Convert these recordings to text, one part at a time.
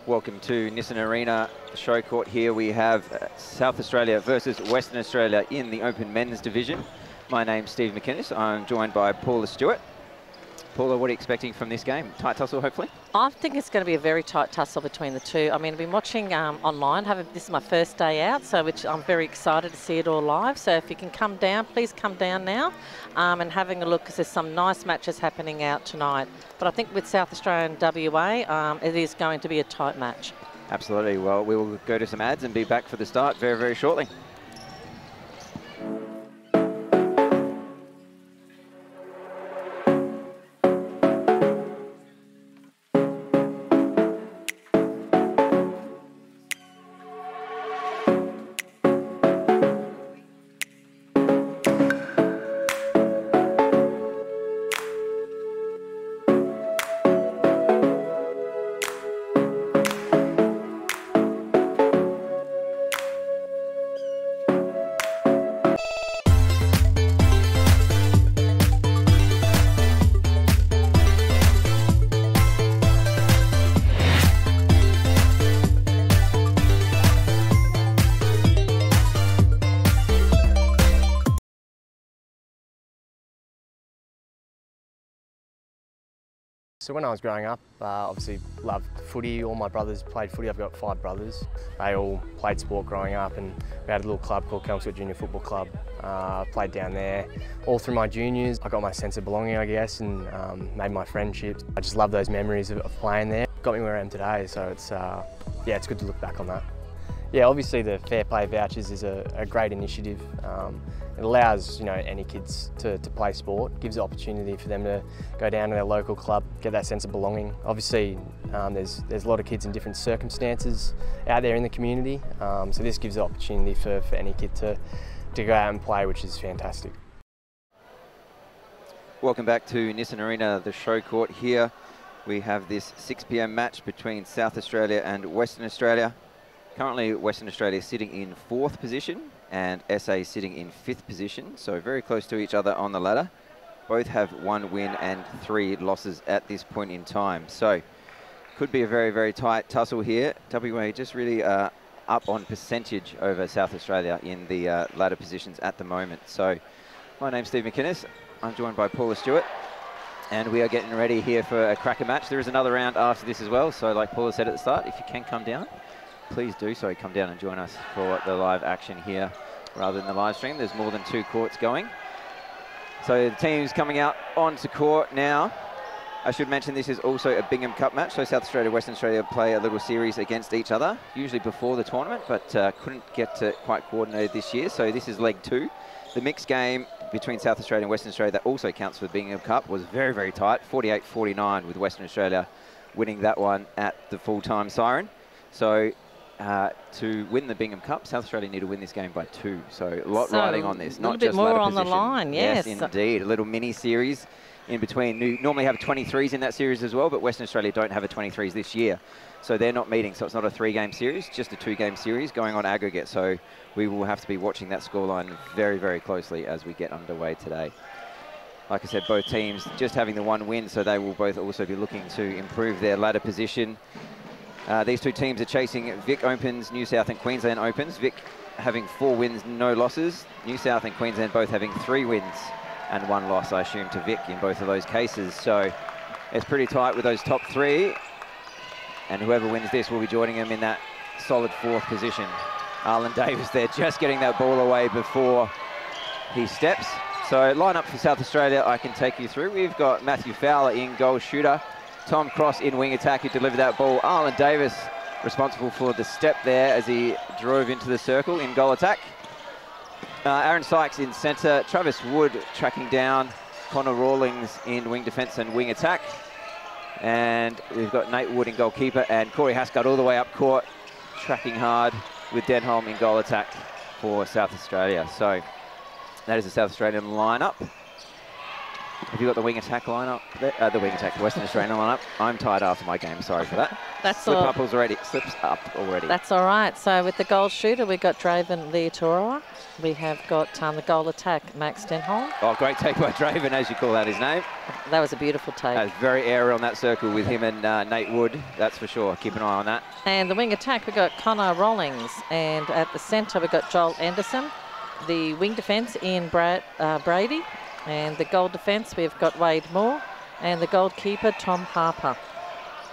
Welcome to Nissan Arena, the show court here. We have South Australia versus Western Australia in the Open Men's Division. My name's Steve McInnes. I'm joined by Paula Stewart. Paula, what are you expecting from this game? Tight tussle, hopefully? I think it's going to be a very tight tussle between the two. I mean, I've been watching online. This is my first day out, so I'm very excited to see it all live. So if you can come down, please come down now and having a look, because there's some nice matches happening out tonight. But I think with South Australia and WA, it is going to be a tight match. Absolutely. Well, we will go to some ads and be back for the start very, very shortly. So when I was growing up, obviously loved footy. All my brothers played footy. I've got 5 brothers. They all played sport growing up, and we had a little club called Kelmsford Junior Football Club. Played down there all through my juniors. I got my sense of belonging, I guess, and made my friendships. I just love those memories of playing there. Got me where I am today, so it's yeah, it's good to look back on that. Yeah, obviously the Fair Play vouchers is a great initiative. It allows any kids to play sport, gives the opportunity for them to go down to their local club, get that sense of belonging. Obviously there's a lot of kids in different circumstances out there in the community, so this gives the opportunity for any kid to go out and play, which is fantastic. Welcome back to Nissan Arena, the show court here. We have this 6 p.m. match between South Australia and Western Australia. Currently, Western Australia sitting in 4th position and SA sitting in 5th position, so very close to each other on the ladder. Both have 1 win and 3 losses at this point in time. So, could be a very, very tight tussle here. WA just really up on percentage over South Australia in the ladder positions at the moment. So, my name's Steve McInnes. I'm joined by Paula Stewart, and we are getting ready here for a cracker match. There is another round after this as well, so like Paula said at the start, if you can come down, please do so. Come down and join us for the live action here rather than the live stream. There's more than 2 courts going. So the teams coming out onto court now. I should mention this is also a Bingham Cup match. So South Australia, Western Australia play a little series against each other, usually before the tournament, but couldn't get to quite coordinated this year. So this is leg 2. The mixed game between South Australia and Western Australia that also counts for the Bingham Cup was very, very tight. 48-49 with Western Australia winning that one at the full-time siren. So to win the Bingham Cup, South Australia need to win this game by 2. So a lot riding on this, not just ladder position. A little bit more on the line, yes. Yes, indeed. A little mini series in between. You normally have 23s in that series as well, but Western Australia don't have a 23s this year. So they're not meeting, so it's not a 3-game series, just a 2-game series going on aggregate. So we will have to be watching that scoreline very, very closely as we get underway today. Like I said, both teams just having the 1 win, so they will both also be looking to improve their ladder position. These 2 teams are chasing Vic Opens, New South and Queensland Opens. Vic having 4 wins, no losses. New South and Queensland both having 3 wins and 1 loss, I assume, to Vic in both of those cases. So it's pretty tight with those top 3. And whoever wins this will be joining them in that solid 4th position. Arlen Davis there just getting that ball away before he steps. So line up for South Australia, I can take you through. We've got Matthew Fowler in goal shooter. Tom Cross in wing attack, who delivered that ball. Arlen Davis responsible for the step there as he drove into the circle in goal attack. Aaron Sykes in centre. Travis Wood tracking down. Connor Rawlings in wing defence and wing attack. And we've got Nate Wood in goalkeeper and Corey Hascott all the way up court, tracking hard with Denholm in goal attack for South Australia. So that is the South Australian lineup. Have you got the wing attack lineup there? The wing attack, the Western Australian lineup. I'm tired after my game. Sorry for that. That's Slips all. up already. That's all right. So with the goal shooter, we've got Draven Leotoroa. We have got the goal attack, Max Denholm. Oh, great take by Draven, as you call out his name. That was a beautiful take. That was very airy on that circle with him and Nate Wood. That's for sure. Keep an eye on that. And the wing attack, we've got Connor Rollings. And at the centre, we've got Joel Anderson. The wing defence, Ian Brady. And the goal defence, we've got Wade Moore. And the goalkeeper, Tom Harper.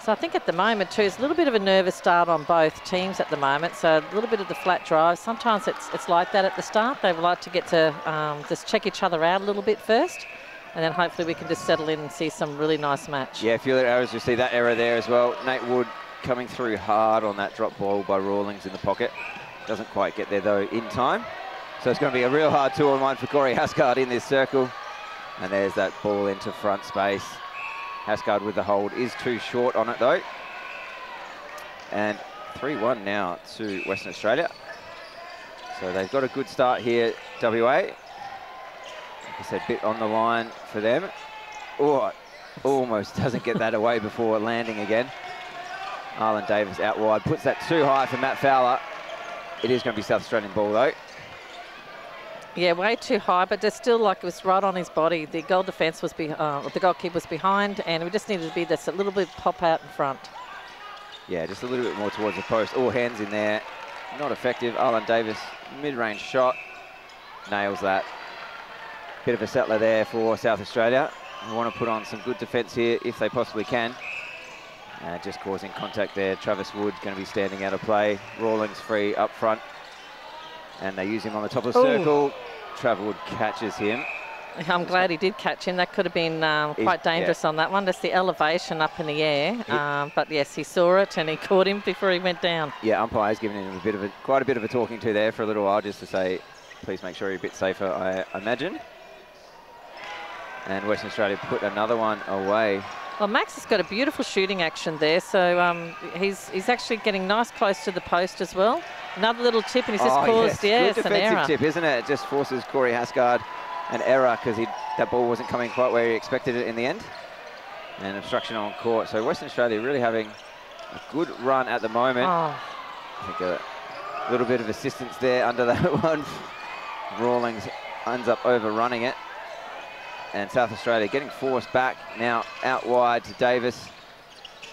So I think at the moment too, it's a little bit of a nervous start on both teams at the moment. So a little bit of the flat drive. Sometimes it's like that at the start. They would like to get to just check each other out a little bit first. And then hopefully we can just settle in and see some really nice match. Yeah, a few other errors. You see that error there as well. Nate Wood coming through hard on that drop ball by Rawlings in the pocket. Doesn't quite get there though in time. So it's going to be a real hard 2-on-1 for Corey Hascard in this circle. And there's that ball into front space. Hascard with the hold is too short on it though. And 3-1 now to Western Australia. So they've got a good start here, WA. Like I said, bit on the line for them. Oh, almost doesn't get that away before landing again. Arlen Davis out wide, puts that too high for Matt Fowler. It is going to be South Australian ball though. Yeah, way too high, but there's still like it was right on his body. The goal defence was the goalkeeper was behind, and we just needed to be this a little bit pop out in front. Yeah, just a little bit more towards the post. All hands in there, not effective. Arlen Davis, mid-range shot, nails that. Bit of a settler there for South Australia. We want to put on some good defence here if they possibly can. Just causing contact there. Travis Wood going to be standing out of play. Rawlings free up front. And they use him on the top of the circle. Travelwood catches him. I'm glad he did catch him. That could have been quite dangerous on that one. Just the elevation up in the air. But yes, he saw it and he caught him before he went down. Yeah, umpire's given him quite a bit of a talking to there for a little while, just to say, please make sure you're a bit safer, I imagine. And Western Australia put another one away. Well, Max has got a beautiful shooting action there, so he's actually getting nice close to the post as well. Another little tip, and he's just caused good an error. Defensive tip, isn't it? It just forces Corey Hascard an error because that ball wasn't coming quite where he expected it in the end. And obstruction on court. So Western Australia really having a good run at the moment. I think a little bit of assistance there under that one. Rawlings ends up overrunning it. And South Australia getting forced back now out wide to Davis,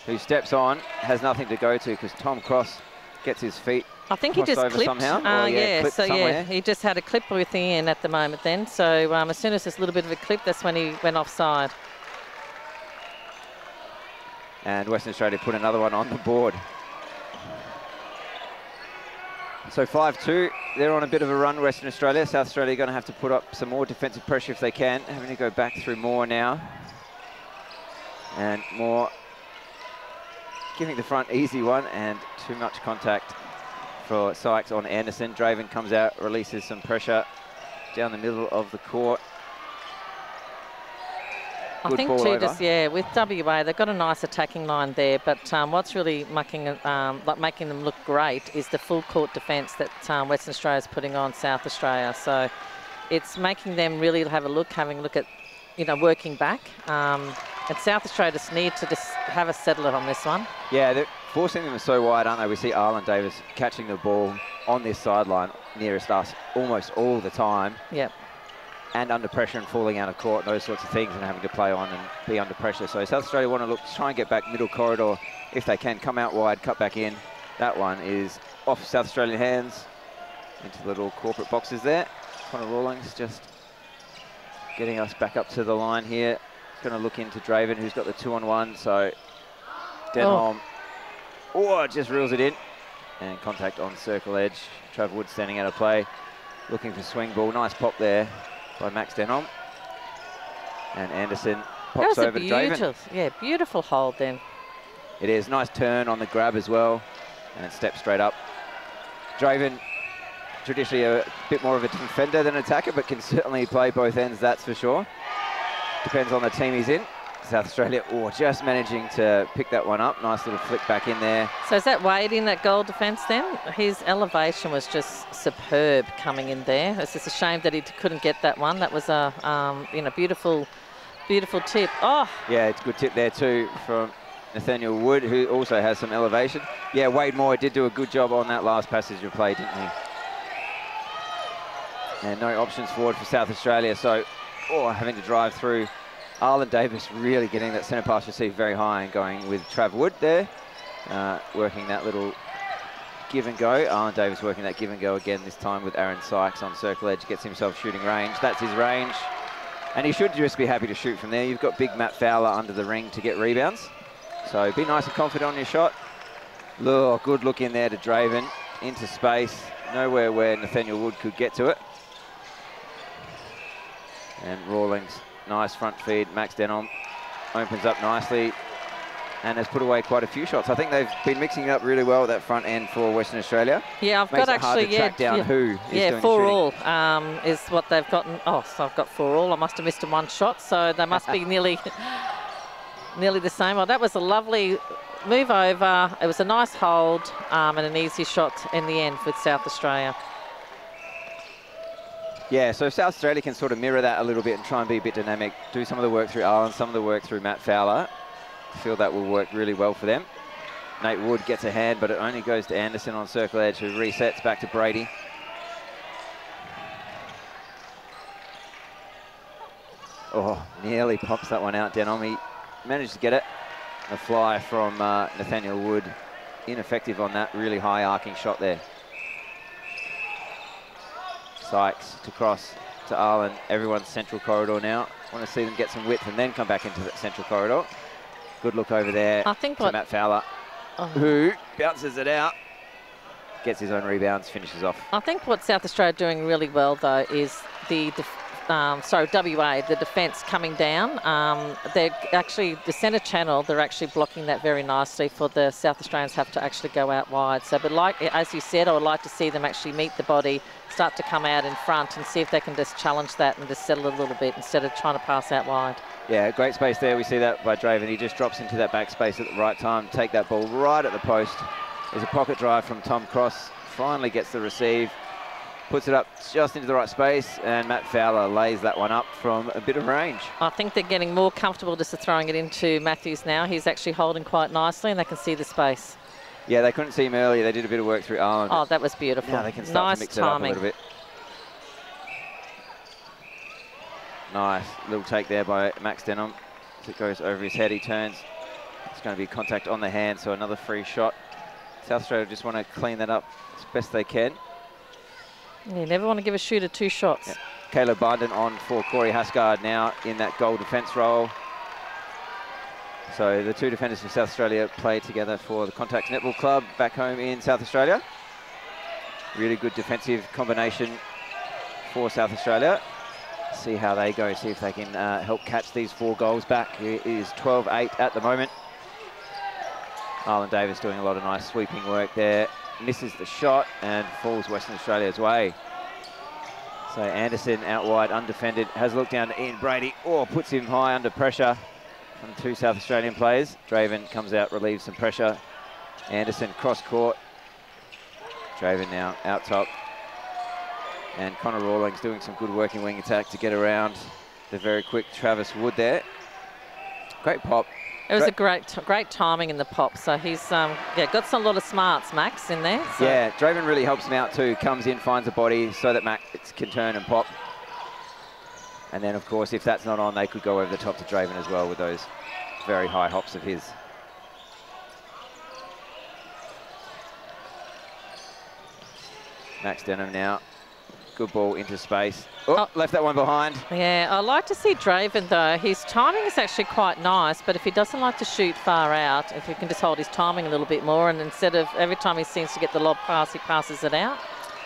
who steps on, has nothing to go to because Tom Cross gets his feet. I think he just clipped. Somehow. He just had a clip with Ian at the moment then. So as soon as there's a little bit of a clip, that's when he went offside. And Western Australia put another one on the board. So 5-2, they're on a bit of a run, Western Australia. South Australia going to have to put up some more defensive pressure if they can. Having to go back through Moore now. And Moore giving the front easy one, and too much contact for Sykes on Anderson. Draven comes out, releases some pressure down the middle of the court. I think too, with WA, they've got a nice attacking line there, but what's really making them look great is the full court defence that Western Australia's putting on South Australia. So it's making them really having a look at, working back. And South Australia just need to just have a settler on this one. Yeah, they're forcing them so wide, aren't they? We see Arlen Davis catching the ball on this sideline nearest us almost all the time. Yep. And under pressure and falling out of court, those sorts of things, and having to play on and be under pressure. So South Australia want to try and get back middle corridor if they can, come out wide, cut back in. That one is off South Australian hands into the little corporate boxes there. Connor Rawlings just getting us back up to the line here. Going to look into Draven, who's got the 2-on-1. So Denholm, just reels it in. And contact on circle edge. Trav Wood standing out of play, looking for swing ball. Nice pop there by Max Denholm. And Anderson pops over to Draven. Yeah, beautiful hold then. It is. Nice turn on the grab as well. And it steps straight up. Draven, traditionally a bit more of a defender than attacker, but can certainly play both ends, that's for sure. Depends on the team he's in. South Australia, just managing to pick that one up. Nice little flick back in there. So is that Wade in that goal defence then? His elevation was just superb coming in there. It's just a shame that he couldn't get that one. That was a beautiful beautiful tip. Oh. Yeah, it's a good tip there too from Nathaniel Wood, who also has some elevation. Yeah, Wade Moore did do a good job on that last passage of play, didn't he? And no options forward for South Australia, so having to drive through. Arlen Davis really getting that centre pass receive very high and going with Trav Wood there, working that little give and go. Arlen Davis working that give and go again, this time with Aaron Sykes on circle edge, gets himself shooting range. That's his range. And he should just be happy to shoot from there. You've got big Matt Fowler under the ring to get rebounds. So be nice and confident on your shot. Look, good look in there to Draven, into space. Nowhere where Nathaniel Wood could get to it. And Rawlings, nice front feed. Max Denom opens up nicely and has put away quite a few shots. I think they've been mixing it up really well at that front end for Western Australia. Yeah, I've Makes got it hard actually, to track down who is doing the 4 shooting. all is what they've gotten. Oh, so I've got 4 all. I must have missed 1 shot, so they must be nearly the same. Oh, that was a lovely move over. It was a nice hold and an easy shot in the end with South Australia. Yeah, so South Australia can sort of mirror that a little bit and try and be a bit dynamic, do some of the work through Arlen, some of the work through Matt Fowler. I feel that will work really well for them. Nate Wood gets a hand, but it only goes to Anderson on circle edge, who resets back to Brady. Oh, nearly pops that one out. Denom managed to get it. A fly from Nathaniel Wood. Ineffective on that really high arcing shot there. Sykes to cross to Arlen. Everyone's central corridor now. Want to see them get some width and then come back into that central corridor. Good look over there to Matt Fowler, who bounces it out, gets his own rebounds, finishes off. I think what South Australia are doing really well, though, is WA, the defence coming down. They're actually, the centre channel, they're actually blocking that very nicely for the South Australians have to actually go out wide. So, but like, as you said, I would like to see them actually meet the body, start to come out in front and see if they can just challenge that and just settle a little bit instead of trying to pass out wide. Yeah, great space there. We see that by Draven. He just drops into that back space at the right time, take that ball right at the post. There's a pocket drive from Tom Cross, finally gets the receive, puts it up just into the right space, and Matt Fowler lays that one up from a bit of range. I think they're getting more comfortable just throwing it into Matthews now. He's actually holding quite nicely and they can see the space. Yeah, they couldn't see him earlier. They did a bit of work through Arlen. Oh, that was beautiful. Now they can start to mix it up a little bit. Nice little take there by Max Denom. As it goes over his head, he turns. It's going to be contact on the hand, so another free shot. South Australia just want to clean that up as best they can. You never want to give a shooter 2 shots. Yeah. Caleb Barden on for Corey Hasgard now in that goal defence role. So the 2 defenders from South Australia play together for the Contact Netball Club back home in South Australia. Really good defensive combination for South Australia. See how they go, see if they can help catch these 4 goals back. It is 12-8 at the moment. Arlen Davis doing a lot of nice sweeping work there. Misses the shot and falls Western Australia's way. So Anderson out wide, undefended, has a look down to Ian Brady. Oh, puts him high under pressure from 2 South Australian players. Draven comes out, relieves some pressure. Anderson cross court. Draven now out top. And Connor Rawlings doing some good working wing attack to get around the very quick Travis Wood there. Great pop. It was a great timing in the pop. So he's got a lot of smarts, Max, in there. So. Yeah, Draven really helps him out too. Comes in, finds a body so that Max can turn and pop. And then, of course, if that's not on, they could go over the top to Draven as well with those very high hops of his. Max Denham now. Good ball into space. Oh, left that one behind. Yeah, I like to see Draven, though. His timing is actually quite nice, but if he doesn't like to shoot far out, if he can just hold his timing a little bit more, and instead of every time he seems to get the lob pass, he passes it out.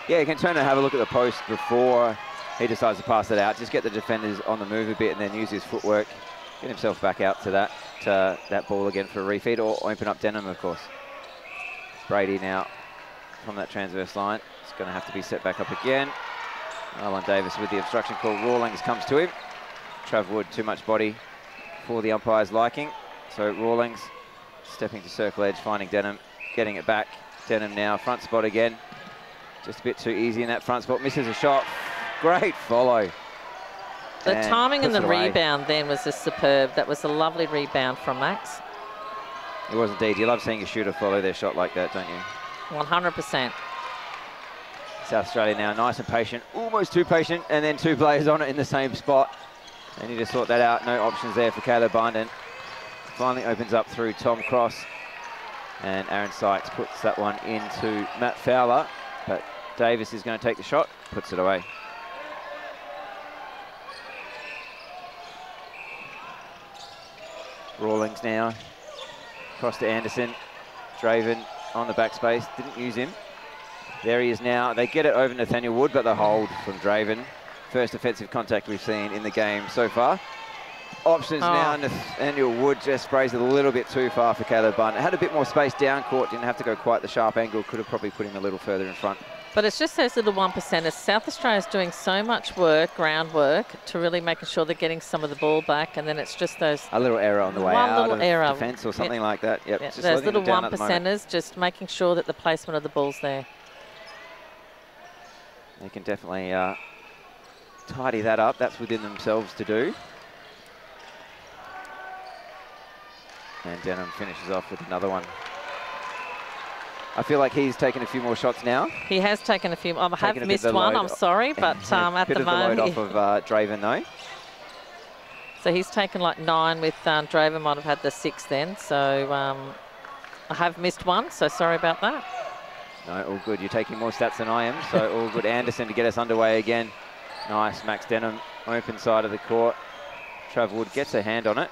Yeah, he can turn and have a look at the post before he decides to pass it out. Just get the defenders on the move a bit and then use his footwork, get himself back out to that ball again for a refeed, or open up Denham, of course. Brady now from that transverse line. It's going to have to be set back up again. Arlen Davis with the obstruction call. Rawlings comes to him. Trav Wood, too much body for the umpire's liking. So Rawlings stepping to circle edge, finding Denham, getting it back. Denham now, front spot again. Just a bit too easy in that front spot. Misses a shot. Great follow. The timing and the puts it away. rebound then was just superb. That was a lovely rebound from Max. It was indeed. You love seeing a shooter follow their shot like that, don't you? 100%. South Australia now nice and patient, almost too patient, and then two players on it in the same spot. They need to sort that out. No options there for Caleb Bindon. Finally opens up through Tom Cross. And Aaron Sykes puts that one into Matt Fowler. But Davis is going to take the shot, puts it away. Rawlings now. Across to Anderson. Draven on the backspace. Didn't use him. There he is now. They get it over Nathaniel Wood, but the hold from Draven. First offensive contact we've seen in the game so far. Options now. Nathaniel Wood just sprays it a little bit too far for Caleb Bindon. Had a bit more space down court. Didn't have to go quite the sharp angle. Could have probably put him a little further in front. But it's just those little 1%ers. South Australia's doing so much work, groundwork, to really making sure they're getting some of the ball back, and then it's just those... A little error on the way out of defence or something like that. Yep. Yeah, just those little 1%ers, just making sure that the placement of the ball's there. They can definitely tidy that up. That's within themselves to do. And Denham finishes off with another one. I feel like he's taken a few more shots now. He has taken a few. I have missed one, I'm sorry, but at the moment... Bit of the load off of Draven, though. So he's taken like 9 with Draven might have had the 6 then. So I have missed one, so sorry about that. No, all good. You're taking more stats than I am, so all good. Anderson to get us underway again. Nice, Max Denham, open side of the court. Trav Wood gets a hand on it.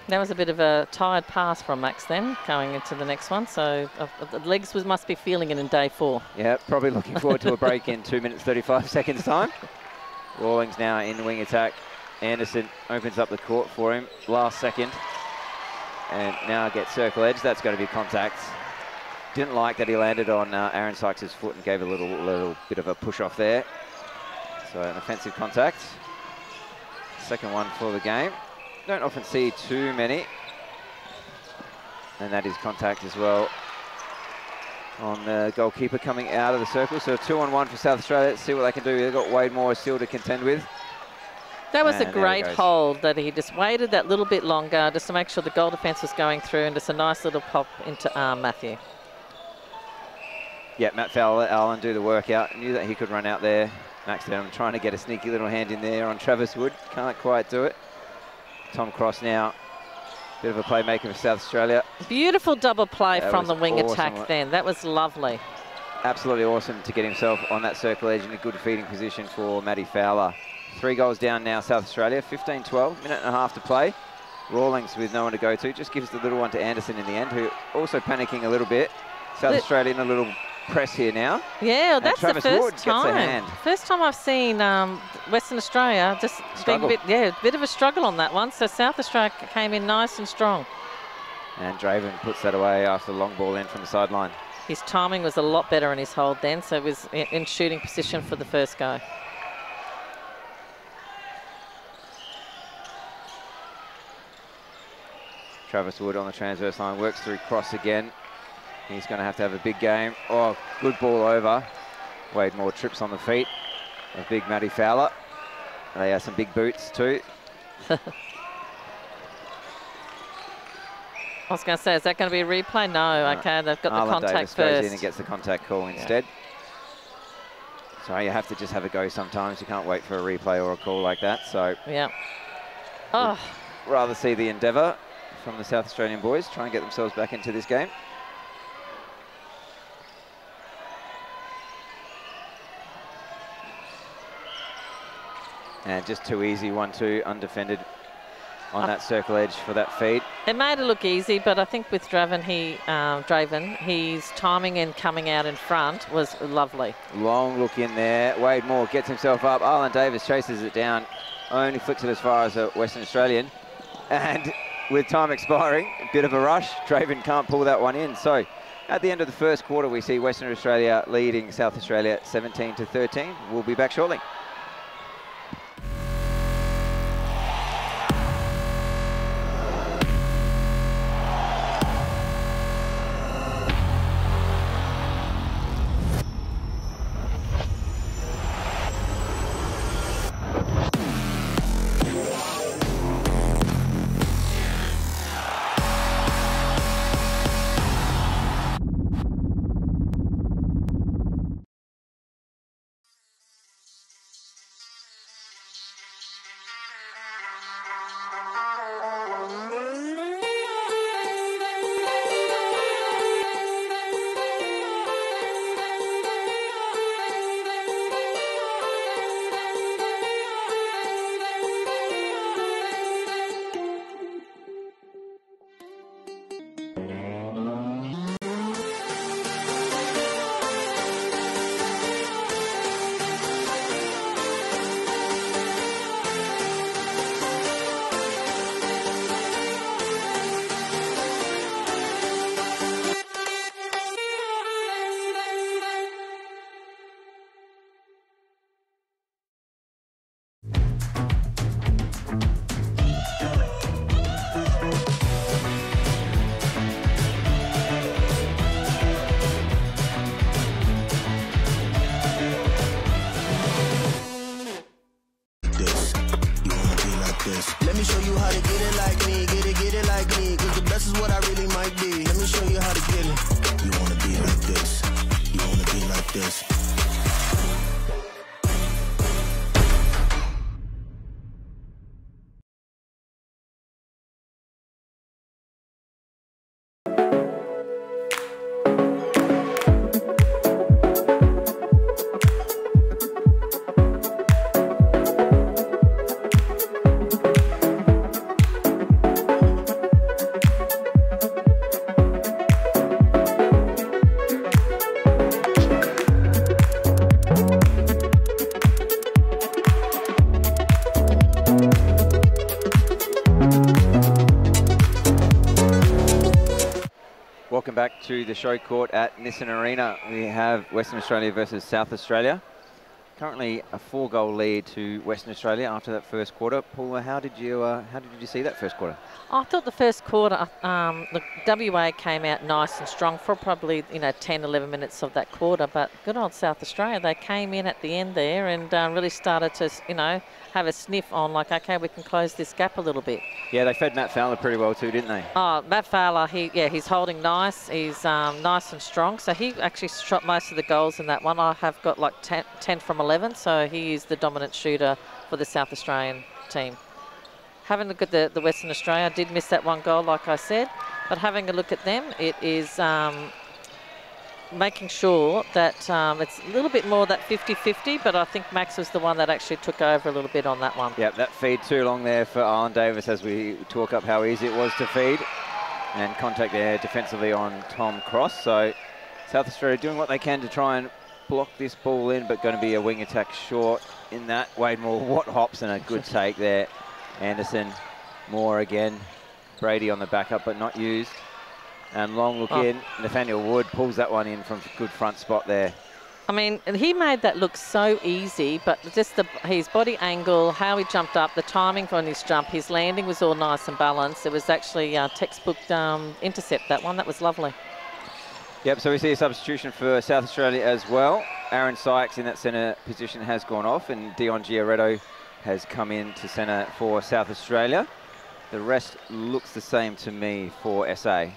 That was a bit of a tired pass from Max then, going into the next one. So the legs must be feeling it in day 4. Yeah, probably looking forward to a break in 2 minutes 35 seconds time. Rawlings now in wing attack. Anderson opens up the court for him. Last second. And now gets circle edge. That's going to be contact. Didn't like that he landed on Aaron Sykes' foot and gave a little bit of a push off there. So an offensive contact. Second one for the game. Don't often see too many. And that is contact as well on the goalkeeper coming out of the circle. So 2-on-1 for South Australia. Let's see what they can do. They've got Wade Moore still to contend with. That was a great hold that he just waited that little bit longer just to make sure the goal defence was going through, and just a nice little pop into Matthew. Yeah, Matt Fowler let Allen do the workout. Knew that he could run out there. Max Denham trying to get a sneaky little hand in there on Travis Wood. Can't quite do it. Tom Cross now. Bit of a playmaker for South Australia. Beautiful double play from the wing attack then. That was lovely. Absolutely awesome to get himself on that circle edge in a good feeding position for Matty Fowler. 3 goals down now, South Australia. 15-12, minute and a half to play. Rawlings with no one to go to. Just gives the little one to Anderson in the end, who also panicking a little bit. South Australia in a little press here now. Yeah, that's the first time. Hand. First time I've seen Western Australia just being a bit of a struggle on that one. So South Australia came in nice and strong. And Draven puts that away after the long ball in from the sideline. His timing was a lot better in his hold then, so he was in shooting position for the first go. Travis Wood on the transverse line, works through Cross again. He's going to have a big game. Oh, good ball over. Wade Moore trips on the feet of big Matty Fowler. They have some big boots too. I was going to say, is that going to be a replay? No, okay, they've got the contact Davis first. Goes in and gets the contact call instead. So you have to just have a go sometimes. You can't wait for a replay or a call like that. So yeah. Oh. Rather see the endeavour from the South Australian boys try and get themselves back into this game. And just too easy, 1-2, undefended on that circle edge for that feed. It made it look easy, but I think with Draven, his timing and coming out in front was lovely. Long look in there. Wade Moore gets himself up. Arlen Davis chases it down. Only flicks it as far as a Western Australian. And with time expiring, a bit of a rush. Draven can't pull that one in. So at the end of the first quarter, we see Western Australia leading South Australia 17-13. We'll be back shortly. to the show court at Nissan Arena. We have Western Australia versus South Australia. Currently a 4-goal lead to Western Australia after that first quarter. Paula, how did you see that first quarter? I thought the first quarter, the WA came out nice and strong for probably 10, 11 minutes of that quarter. But good old South Australia, they came in at the end there and really started to have a sniff on like, okay, we can close this gap a little bit. Yeah, they fed Matt Fowler pretty well too, didn't they? Oh, Matt Fowler, he's holding nice. He's nice and strong. So he actually shot most of the goals in that one. I have got like 10 from 11, so he is the dominant shooter for the South Australian team. Having a look at the Western Australia, I did miss that one goal, like I said, but having a look at them, it is making sure that it's a little bit more that 50-50, but I think Max was the one that actually took over a little bit on that one. Yeah, that feed too long there for Alan Davis as we talk up how easy it was to feed, and contact there defensively on Tom Cross. So South Australia doing what they can to try and block this ball in, but going to be a wing attack short in that. Wade Moore, what hops, and a good take there. Anderson, Moore again. Brady on the backup, but not used. And long look in. Nathaniel Wood pulls that one in from a good front spot there. I mean, he made that look so easy, but just his body angle, how he jumped up, the timing on his jump, his landing was all nice and balanced. It was actually textbook intercept, that one. That was lovely. Yep, so we see a substitution for South Australia as well. Aaron Sykes in that centre position has gone off, and Dion Giaretto has come in to centre for South Australia. The rest looks the same to me for SA,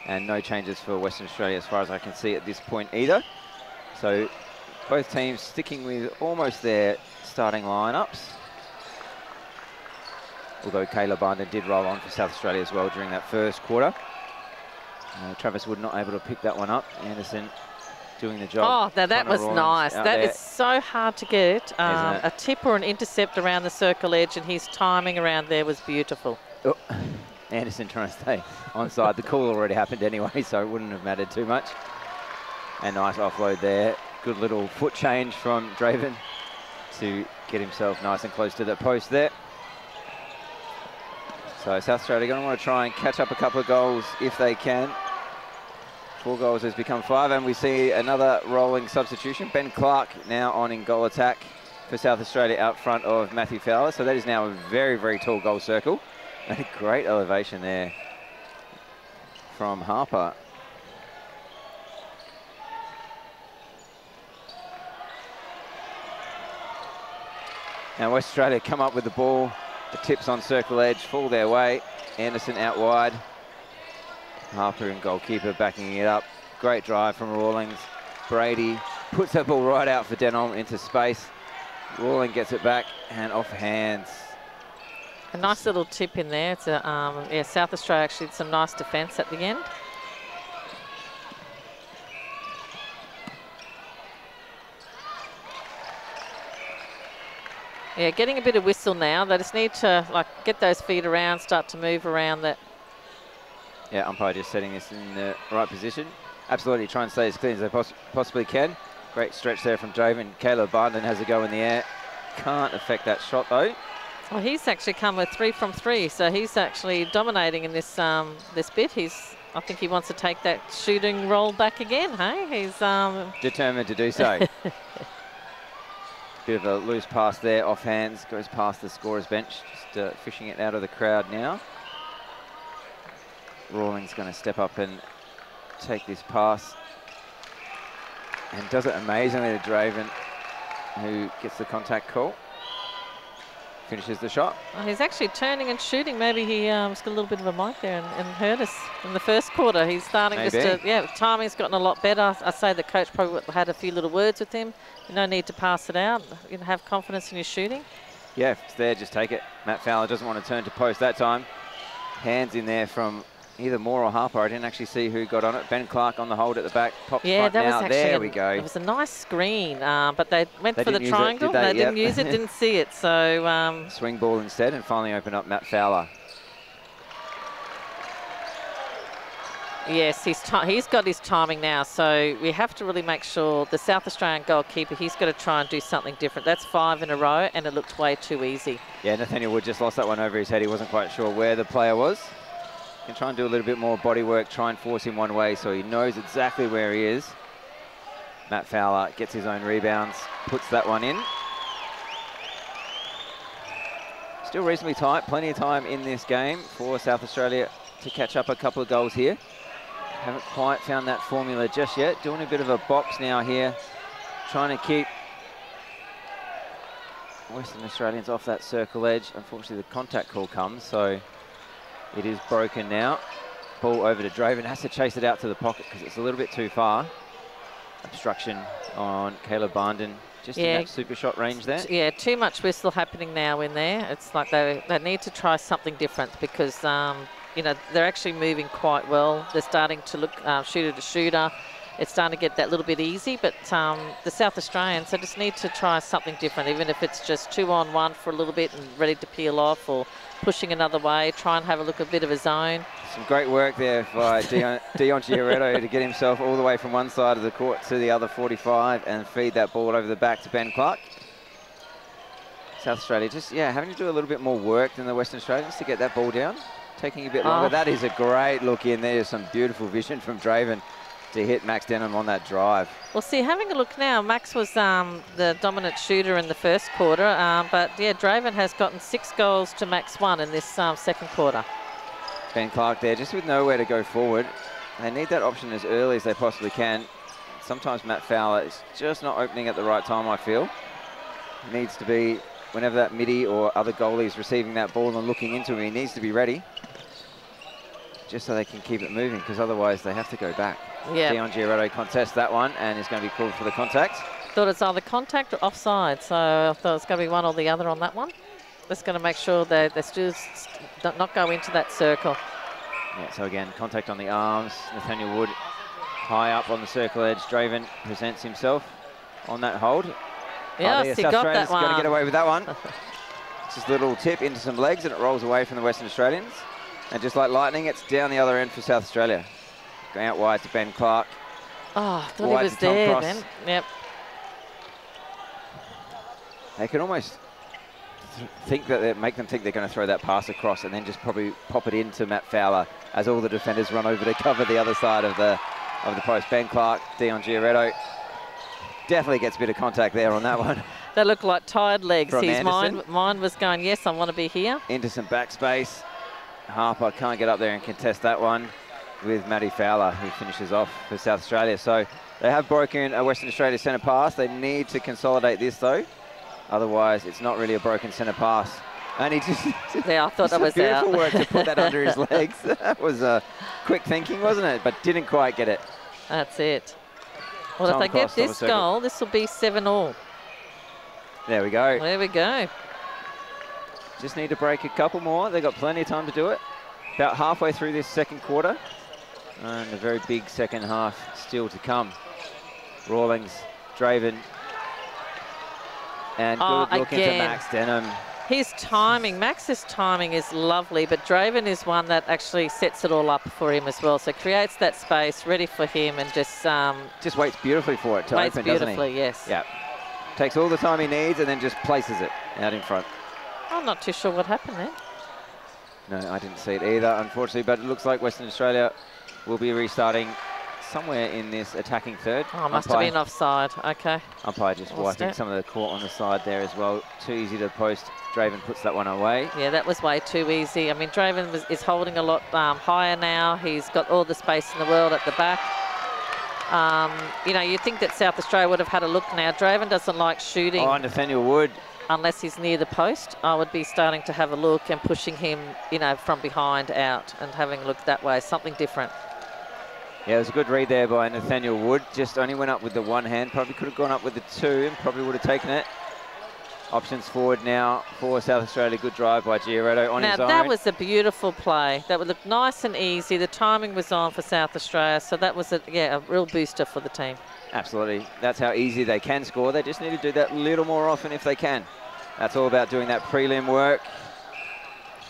and no changes for Western Australia as far as I can see at this point either. So both teams sticking with almost their starting lineups. Although Caleb Barnden did roll on for South Australia as well during that first quarter. Travis Wood not able to pick that one up. Anderson doing the job. Oh, now that was nice. That is so hard to get. A tip or an intercept around the circle edge, and his timing around there was beautiful. Oh, Anderson trying to stay onside. The call already happened anyway, so it wouldn't have mattered too much. And nice offload there. Good little foot change from Draven to get himself nice and close to the post there. So South Australia going to want to try and catch up a couple of goals if they can. 4 goals has become 5, and we see another rolling substitution. Ben Clark now on in goal attack for South Australia out front of Matthew Fowler. So that is now a very, very tall goal circle. And a great elevation there from Harper. Now West Australia come up with the ball. The tips on circle edge fall their way. Anderson out wide. Harper and goalkeeper backing it up. Great drive from Rawlings. Brady puts that ball right out for Denholm into space. Rawling gets it back and off hands. A nice little tip in there. It's a, South Australia actually did some nice defence at the end. Yeah, getting a bit of whistle now. They just need to get those feet around, start to move around that. Yeah, umpire just setting this in the right position. Absolutely try and stay as clean as they possibly can. Great stretch there from Draven. Caleb Barnden has a go in the air. Can't affect that shot though. Well, he's actually come with 3 from 3, so he's actually dominating in this this bit. I think he wants to take that shooting role back again. Hey, he's determined to do so. Bit of a loose pass there, off hands, goes past the scorer's bench, just fishing it out of the crowd now. Rawlings going to step up and take this pass, and does it amazingly to Draven, who gets the contact call. Finishes the shot. Oh, he's actually turning and shooting. Maybe he got a little bit of a mic there and hurt us in the first quarter. He's starting just to, timing's gotten a lot better. I say the coach probably had a few little words with him. No need to pass it out. You can have confidence in your shooting. Yeah, if it's there, just take it. Matt Fowler doesn't want to turn to post that time. Hands in there from either Moore or Harper. I didn't actually see who got on it. Ben Clark on the hold at the back. Pops front that now. Was actually there we go. It was a nice screen, but they went for the use triangle. It, did they? They didn't use it, didn't see it. So swing ball instead, and finally open up Matt Fowler. Yes, he's got his timing now, so we have to really make sure the South Australian goalkeeper, he's got to try and do something different. That's 5 in a row, and it looked way too easy. Yeah, Nathaniel Wood just lost that one over his head. He wasn't quite sure where the player was. Can try and do a little bit more body work, try and force him one way so he knows exactly where he is. Matt Fowler gets his own rebounds, puts that one in. Still reasonably tight, plenty of time in this game for South Australia to catch up a couple of goals here. Haven't quite found that formula just yet. Doing a bit of a box now here, trying to keep Western Australians off that circle edge. Unfortunately, the contact call comes, so it is broken now. Ball over to Draven, has to chase it out to the pocket because it's a little bit too far. Obstruction on Caleb Barnden, just in that super shot range there. Yeah, too much whistle happening now in there. It's like they need to try something different because, you know, they're actually moving quite well. They're starting to look shooter to shooter. It's starting to get that little bit easy, but the South Australians, they just need to try something different, even if it's just 2-on-1 for a little bit and ready to peel off, or pushing another way, try and have a look a bit of a zone. Some great work there by Dion Giorgetto to get himself all the way from one side of the court to the other 45 and feed that ball over the back to Ben Clark. South Australia just, having to do a little bit more work than the Western Australians to get that ball down. Taking a bit longer. That is a great look in. There's some beautiful vision from Draven to hit Max Denham on that drive. Well, see, having a look now, Max was the dominant shooter in the first quarter, but yeah, Draven has gotten 6 goals to Max 1 in this second quarter. Ben Clark there, just with nowhere to go forward. They need that option as early as they possibly can. Sometimes Matt Fowler is just not opening at the right time, I feel. It needs to be, whenever that midi or other goalie is receiving that ball and looking into him, he needs to be ready. Just so they can keep it moving, because otherwise they have to go back. Yeah. Dion Giorgetto contests that one and is going to be called for the contact. Thought it's either contact or offside, so I thought it's going to be one or the other on that one. Just going to make sure that they still not go into that circle. Yeah, so again, contact on the arms. Nathaniel Wood high up on the circle edge. Draven presents himself on that hold. Yes, he got that one. Going to get away with that one. Just a little tip into some legs and it rolls away from the Western Australians. And just like lightning, it's down the other end for South Australia. Going out wide to Ben Clark. Oh, I thought he was there then. Yep. They can almost think that make them think they're going to throw that pass across and then just probably pop it into Matt Fowler as all the defenders run over to cover the other side of the post. Ben Clark, Dion Giorgetto. Definitely gets a bit of contact there on that one. They look like tired legs. From His mind was going, yes, I want to be here. Into some backspace. Harper can't get up there and contest that one with Matty Fowler, who finishes off for South Australia. So they have broken a Western Australia centre pass. They need to consolidate this, though. Otherwise, it's not really a broken centre pass. And he just... Yeah, I thought that was beautiful work to put that under his legs. That was quick thinking, wasn't it? But didn't quite get it. That's it. Well, if they get this goal, this will be 7-all. There we go. There we go. Just need to break a couple more. They've got plenty of time to do it. About halfway through this second quarter. And a very big second half still to come. Rawlings, Draven. And good look into Max Denham. His timing, Max's timing is lovely, but Draven is one that actually sets it all up for him as well. So creates that space ready for him and just waits beautifully for it to open, doesn't he? Waits beautifully, yes. Yeah. Takes all the time he needs and then just places it out in front. I'm not too sure what happened there. No, I didn't see it either, unfortunately, but it looks like Western Australia will be restarting somewhere in this attacking third. Oh, must have been offside. Okay. Umpire just wiping some of the court on the side there as well. Too easy to post. Draven puts that one away. Yeah, that was way too easy. I mean, Draven is holding a lot higher now. He's got all the space in the world at the back. You know, you'd think that South Australia would have had a look now. Draven doesn't like shooting. Oh, Nathaniel Wood. Unless he's near the post, I would be starting to have a look and pushing him, you know, from behind out and having a look that way, something different. Yeah, it was a good read there by Nathaniel Wood. Just only went up with the one hand. Probably could have gone up with the two and probably would have taken it. Options forward now for South Australia. Good drive by Giorgetto on his own. Now, that was a beautiful play. That would look nice and easy. The timing was on for South Australia, so that was, a real booster for the team. Absolutely. That's how easy they can score. They just need to do that little more often if they can. That's all about doing that prelim work,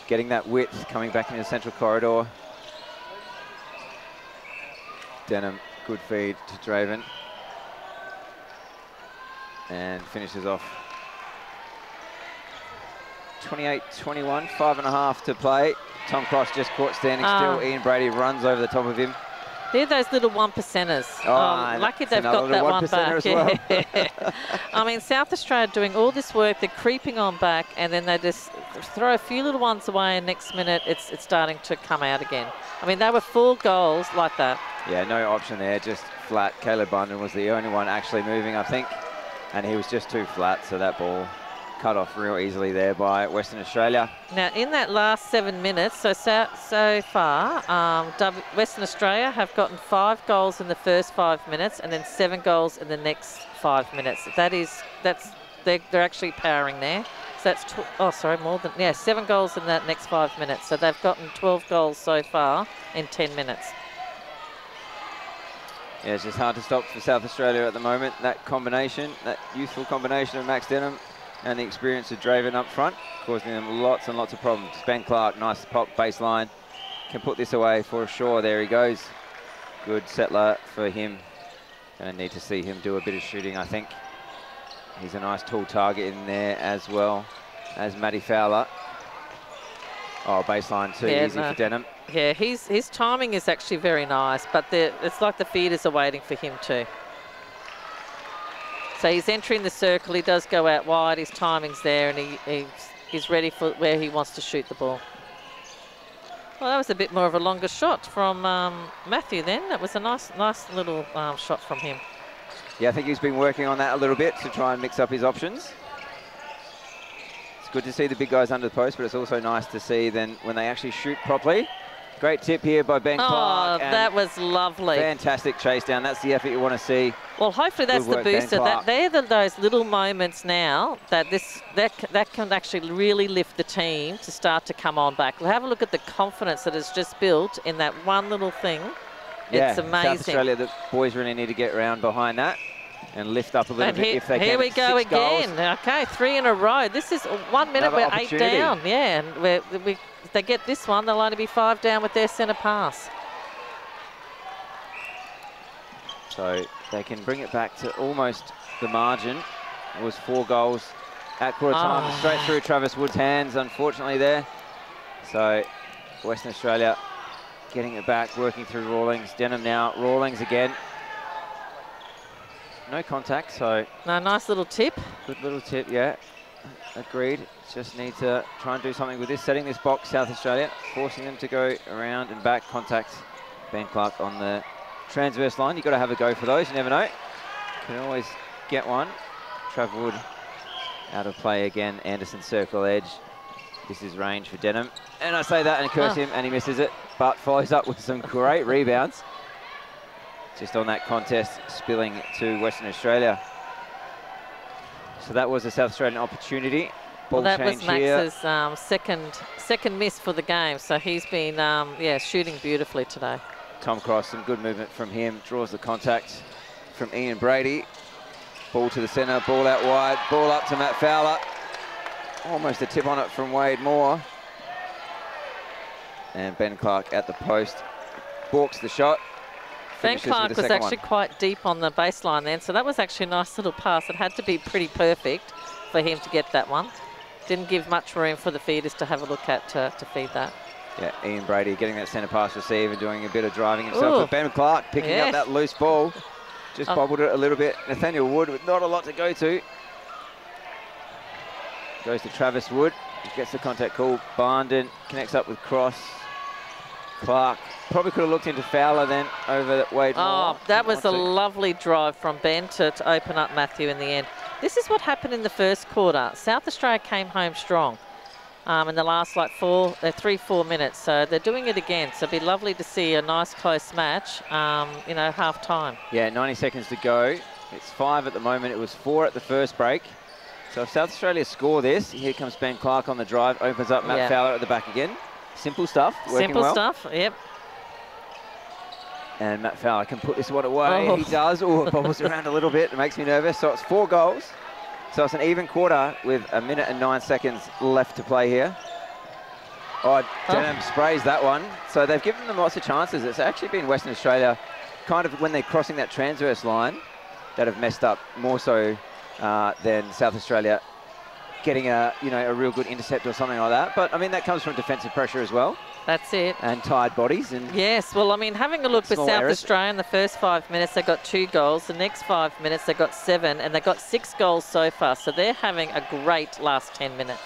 getting that width, coming back into the central corridor. Denham, good feed to Draven. And finishes off 28-21, 5.5 to play. Tom Cross just caught standing still. Ian Brady runs over the top of him. They're those little 1%ers. Lucky they've got that one back. Well. I mean, South Australia doing all this work, they're creeping on back, and then they just throw a few little ones away, and next minute it's starting to come out again. I mean, they were 4 goals like that. Yeah, no option there, just flat. Caleb Bundon was the only one actually moving, I think, and he was just too flat, so that ball cut off real easily there by Western Australia. Now, in that last 7 minutes, so far, Western Australia have gotten 5 goals in the first 5 minutes and then 7 goals in the next 5 minutes. They're actually powering there. So that's, more than 7 goals in that next 5 minutes. So they've gotten 12 goals so far in 10 minutes. Yeah, it's just hard to stop for South Australia at the moment. That combination, that youthful combination of Max Denham and the experience of Draven up front, causing them lots and lots of problems. Ben Clark, nice pop baseline, can put this away for sure. There he goes. Good settler for him. Gonna need to see him do a bit of shooting, I think. He's a nice tall target in there as well as Matty Fowler. Oh, baseline too easy for Denham. Yeah, his timing is actually very nice, but it's like the feeders are waiting for him too. So he's entering the circle, he does go out wide, his timing's there, and he's ready for where he wants to shoot the ball. Well, that was a bit more of a longer shot from Matthew then. That was a nice little shot from him. Yeah, I think he's been working on that a little bit to try and mix up his options. It's good to see the big guys under the post, but it's also nice to see then when they actually shoot properly. Great tip here by Ben Clark. Oh, that was lovely. Fantastic chase down. That's the effort you want to see. Well, hopefully that's the booster. They're those little moments now that can actually really lift the team to start to come on back. We'll have a look at the confidence that is just built in that one little thing. Yeah, it's amazing. South Australia, the boys really need to get around behind that and lift up a little bit if they can. Here we go again. Okay, 3 in a row. This is 1 minute, we're 8 down. Yeah, and if they get this one, they'll only be 5 down with their centre pass. So they can bring it back to almost the margin. It was 4 goals at quarter time, straight through Travis Wood's hands, unfortunately there. So Western Australia getting it back, working through Rawlings. Denham now, Rawlings again. No contact, so... No, nice little tip. Good little tip, yeah. Agreed. Just need to try and do something with this. Setting this box, South Australia, forcing them to go around and back. Contact Ben Clark on the transverse line. You've got to have a go for those. You never know. Can always get one. Trav Wood out of play again. Anderson circle edge. This is range for Denham. And I say that and curse him, and he misses it, but follows up with some great rebounds. Just on that contest, spilling to Western Australia. So that was a South Australian opportunity. Ball that change was Max's second miss for the game, so he's been shooting beautifully today. Tom Cross, some good movement from him, draws the contact from Ian Brady. Ball to the centre, ball out wide, ball up to Matt Fowler. Almost a tip on it from Wade Moore. And Ben Clark at the post, balks the shot. Ben Clark was actually quite deep on the baseline then, so that was actually a nice little pass. It had to be pretty perfect for him to get that one. Didn't give much room for the feeders to have a look at to feed that. Yeah, Ian Brady getting that centre pass receive and doing a bit of driving himself. But Ben Clark picking up that loose ball. Just bobbled it a little bit. Nathaniel Wood with not a lot to go to. Goes to Travis Wood. He gets the contact call. Bundon connects up with Cross. Clark probably could have looked into Fowler then over Wade Moore. Oh, that was a lovely drive from Ben to open up Matthew in the end. This is what happened in the first quarter. South Australia came home strong in the last 3-4 minutes. So they're doing it again. So it'd be lovely to see a nice close match, half time. Yeah, 90 seconds to go. It's 5 at the moment. It was 4 at the first break. So if South Australia score this, here comes Ben Clark on the drive, opens up Matt Fowler at the back again. Simple stuff, working well. Simple stuff, yep. And Matt Fowler can put this one away. He does. Oh, it bobbles around a little bit. It makes me nervous. So it's 4 goals. So it's an even quarter with 1 minute and 9 seconds left to play here. Oh, Denham sprays that one. So they've given them lots of chances. It's actually been Western Australia, kind of when they're crossing that transverse line, that have messed up more so than South Australia getting a real good intercept or something like that. But I mean, that comes from defensive pressure as well. That's it. And tired bodies. And yes, well, I mean, having a look with South errors. Australia in the first 5 minutes, they got 2 goals. The next 5 minutes, they got 7, and they got 6 goals so far. So they're having a great last 10 minutes.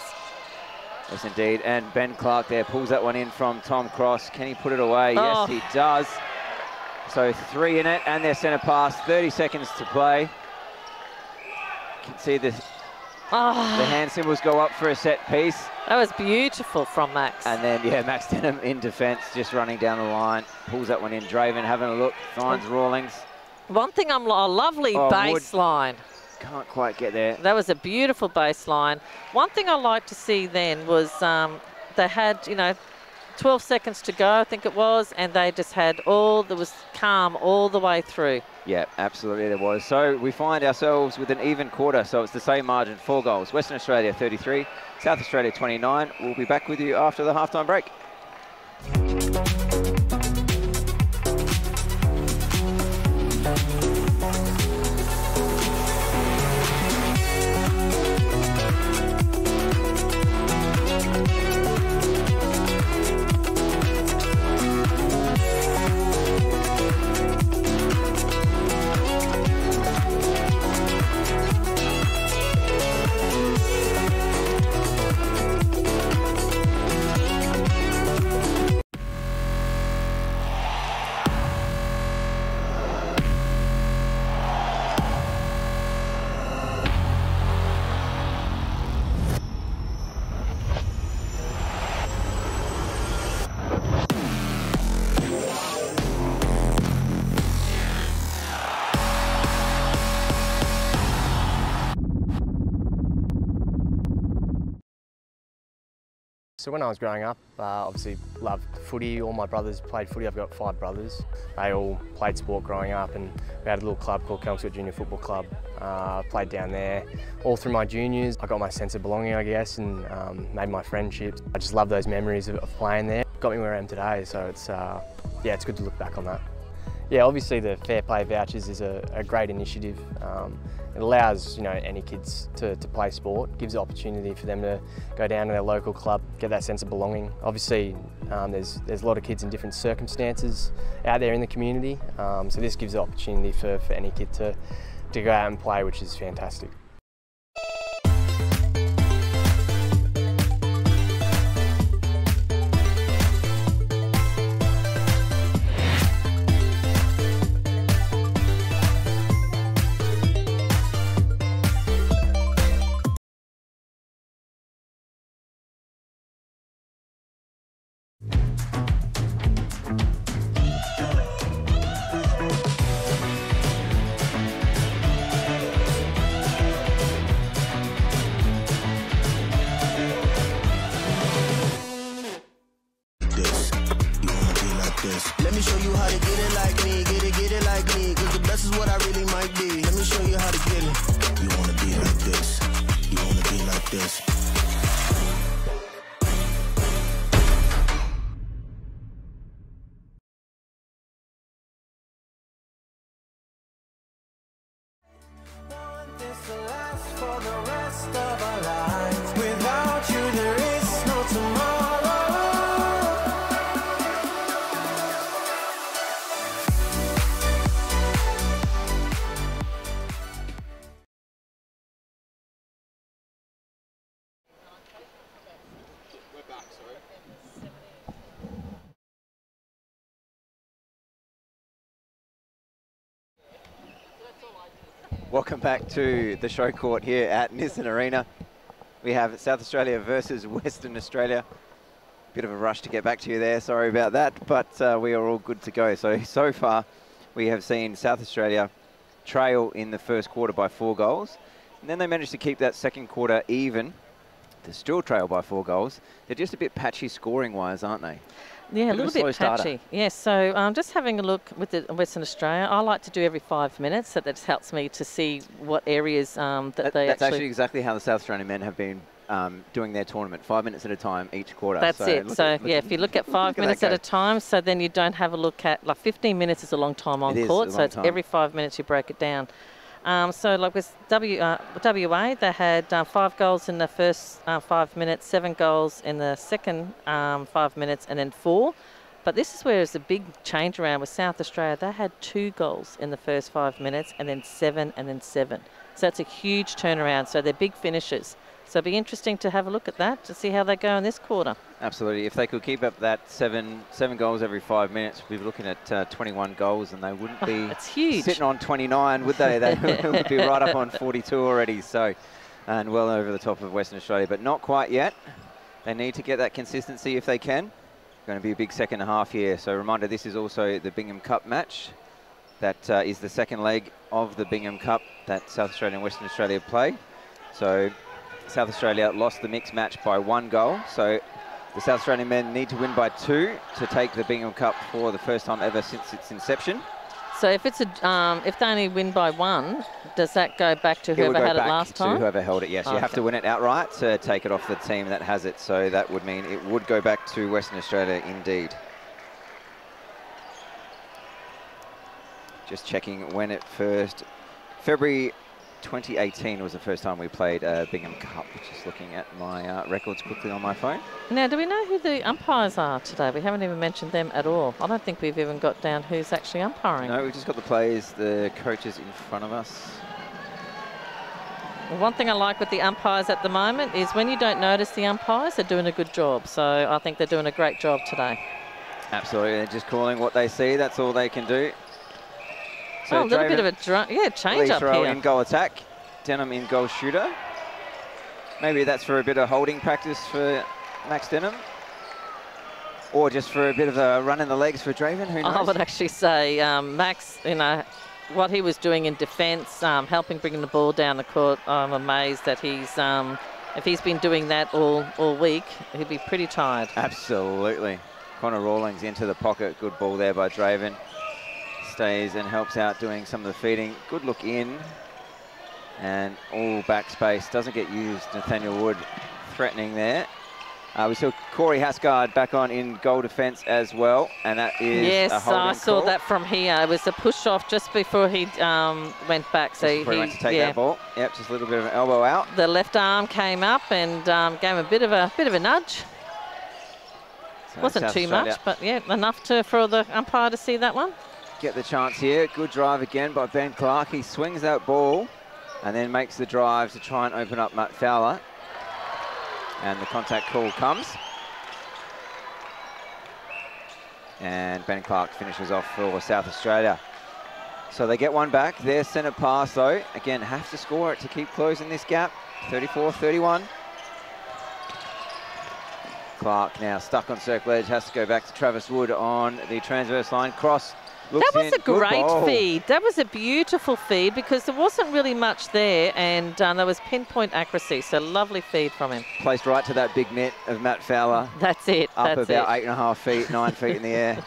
Yes, indeed. And Ben Clark there pulls that one in from Tom Cross. Can he put it away? Oh. Yes, he does. So 3 in it, and their centre pass. 30 seconds to play. You can see the hand symbols go up for a set piece. That was beautiful from Max. And then, yeah, Max Denham in defence, just running down the line. Pulls that one in. Draven having a look. Finds Rawlings. One thing, a lovely baseline. Can't quite get there. That was a beautiful baseline. One thing I liked to see then was they had, 12 seconds to go, I think it was, and they just had there was calm all the way through. Yeah, absolutely there was. So we find ourselves with an even quarter, so it's the same margin, 4 goals. Western Australia 33, South Australia 29. We'll be back with you after the halftime break. So when I was growing up, obviously loved footy. All my brothers played footy. I've got 5 brothers. They all played sport growing up, and we had a little club called Kelmsford Junior Football Club. Played down there all through my juniors. I got my sense of belonging, I guess, and made my friendships. I just love those memories of playing there. Got me where I am today, so it's it's good to look back on that. Yeah, obviously the Fair Play Vouchers is a great initiative. It allows any kids to play sport, gives the opportunity for them to go down to their local club, get that sense of belonging. Obviously there's a lot of kids in different circumstances out there in the community, so this gives the opportunity for any kid to go out and play, which is fantastic. Let me show you how to get it like me, get it like me, cause the best is what I really might be. Let me show you how to get it. You wanna be like this, you wanna be like this. Want this to last for the rest of our lives. Without you there is no tomorrow. Welcome back to the show court here at Nissan Arena. We have South Australia versus Western Australia. Bit of a rush to get back to you there, sorry about that, but we are all good to go. So far, we have seen South Australia trail in the first quarter by 4 goals, and then they managed to keep that second quarter even. They still trail by 4 goals. They're just a bit patchy scoring-wise, aren't they? Yeah, a little bit patchy. Yes, so just having a look with the Western Australia, I like to do every 5 minutes, so that helps me to see what areas that's actually exactly how the South Australian men have been doing their tournament, 5 minutes at a time each quarter. That's it. So yeah, if you look at 5 minutes at a time, so then you don't have a look at, like 15 minutes is a long time on court, so it's every 5 minutes you break it down. So like with WA, they had 5 goals in the first 5 minutes, 7 goals in the second 5 minutes, and then 4. But this is where it's a big change around with South Australia. They had 2 goals in the first 5 minutes, and then 7, and then 7. So that's a huge turnaround. So they're big finishers. So it'll be interesting to have a look at that to see how they go in this quarter. Absolutely. If they could keep up that seven goals every 5 minutes, we'd be looking at 21 goals, and they wouldn't be that's huge. Sitting on 29, would they? They would be right up on 42 already. So, and well over the top of Western Australia, but not quite yet. They need to get that consistency if they can. Going to be a big second half here. So reminder, this is also the Bingham Cup match. That is the second leg of the Bingham Cup that South Australia and Western Australia play. So South Australia lost the mixed match by 1 goal. So the South Australian men need to win by 2 to take the Bingham Cup for the first time ever since its inception. So if it's if they only win by 1, does that go back to whoever had it last time? To whoever held it, yes. You have to win it outright to take it off the team that has it. So that would mean it would go back to Western Australia indeed. Just checking when it first... February 2018 was the first time we played Bingham Cup. Just looking at my records quickly on my phone. Now, do we know who the umpires are today? We haven't even mentioned them at all. I don't think we've even got down who's actually umpiring. No, we've just got the players, the coaches in front of us. Well, one thing I like with the umpires at the moment is when you don't notice the umpires, they're doing a good job. So I think they're doing a great job today. Absolutely. They're just calling what they see. That's all they can do. So a little bit of a change up here. In goal attack, Denham in goal shooter. Maybe that's for a bit of holding practice for Max Denham, or just for a bit of a run in the legs for Draven. Who knows? I would actually say Max, you know, what he was doing in defence, helping bringing the ball down the court. I'm amazed that he's if he's been doing that all week, he'd be pretty tired. Absolutely. Connor Rawlings into the pocket. Good ball there by Draven. Stays and helps out doing some of the feeding. Good look in. And all back space. Doesn't get used. Nathaniel Wood threatening there. We saw Corey Hasgard back on in goal defence as well. And that is a holding I saw call. that from here. It was a push-off just before he went back. So he went to take that ball. Yep, just a little bit of an elbow out. The left arm came up and gave him a bit of a nudge. So wasn't South too Australia. Much, but yeah, enough for the umpire to see that one. Get the chance here. Good drive again by Ben Clark. He swings that ball and then makes the drive to try and open up Matt Fowler. And the contact call comes. And Ben Clark finishes off for South Australia. So they get one back. Their centre pass, though. Again, have to score it to keep closing this gap. 34-31. Clark now stuck on circle edge. Has to go back to Travis Wood on the transverse line. Cross. That was a great feed. That was a beautiful feed because there wasn't really much there, and there was pinpoint accuracy. So lovely feed from him. Placed right to that big net of Matt Fowler. That's it. Up about 8.5 feet, 9 feet in the air.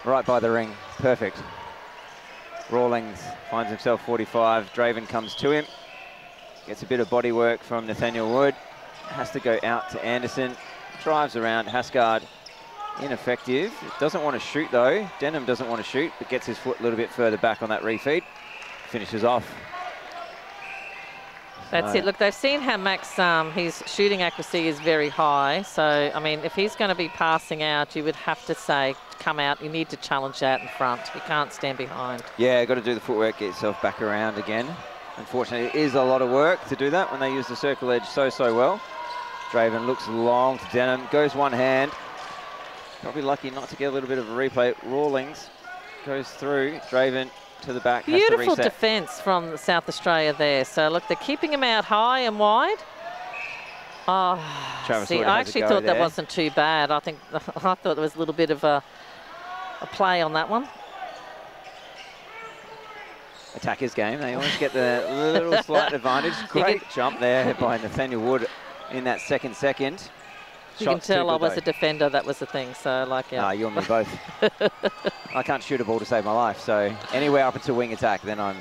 Right by the ring. Perfect. Rawlings finds himself 45. Draven comes to him. Gets a bit of body work from Nathaniel Wood. Has to go out to Anderson. Drives around. Hasgard. Ineffective. Doesn't want to shoot though. Denham doesn't want to shoot, but gets his foot a little bit further back on that refeed. Finishes off. That's it. Look, they've seen how Max, his shooting accuracy is very high. So, I mean, if he's going to be passing out, you would have to say, come out. You need to challenge that in front. You can't stand behind. Yeah, got to do the footwork, get yourself back around again. Unfortunately, it is a lot of work to do that when they use the circle edge so well. Draven looks long to Denham. Goes one hand. Probably lucky not to get a little bit of a replay. Rawlings goes through. Draven to the back. Beautiful defence from South Australia there. So look, they're keeping him out high and wide. Oh, see, I actually thought that wasn't too bad. I thought there was a little bit of a play on that one. Attacker's game. They always get the little slight advantage. Great jump there by Nathaniel Wood in that second. You can tell I was a defender, that was the thing, so like, yeah. You and me both. I can't shoot a ball to save my life, so anywhere up until wing attack, then and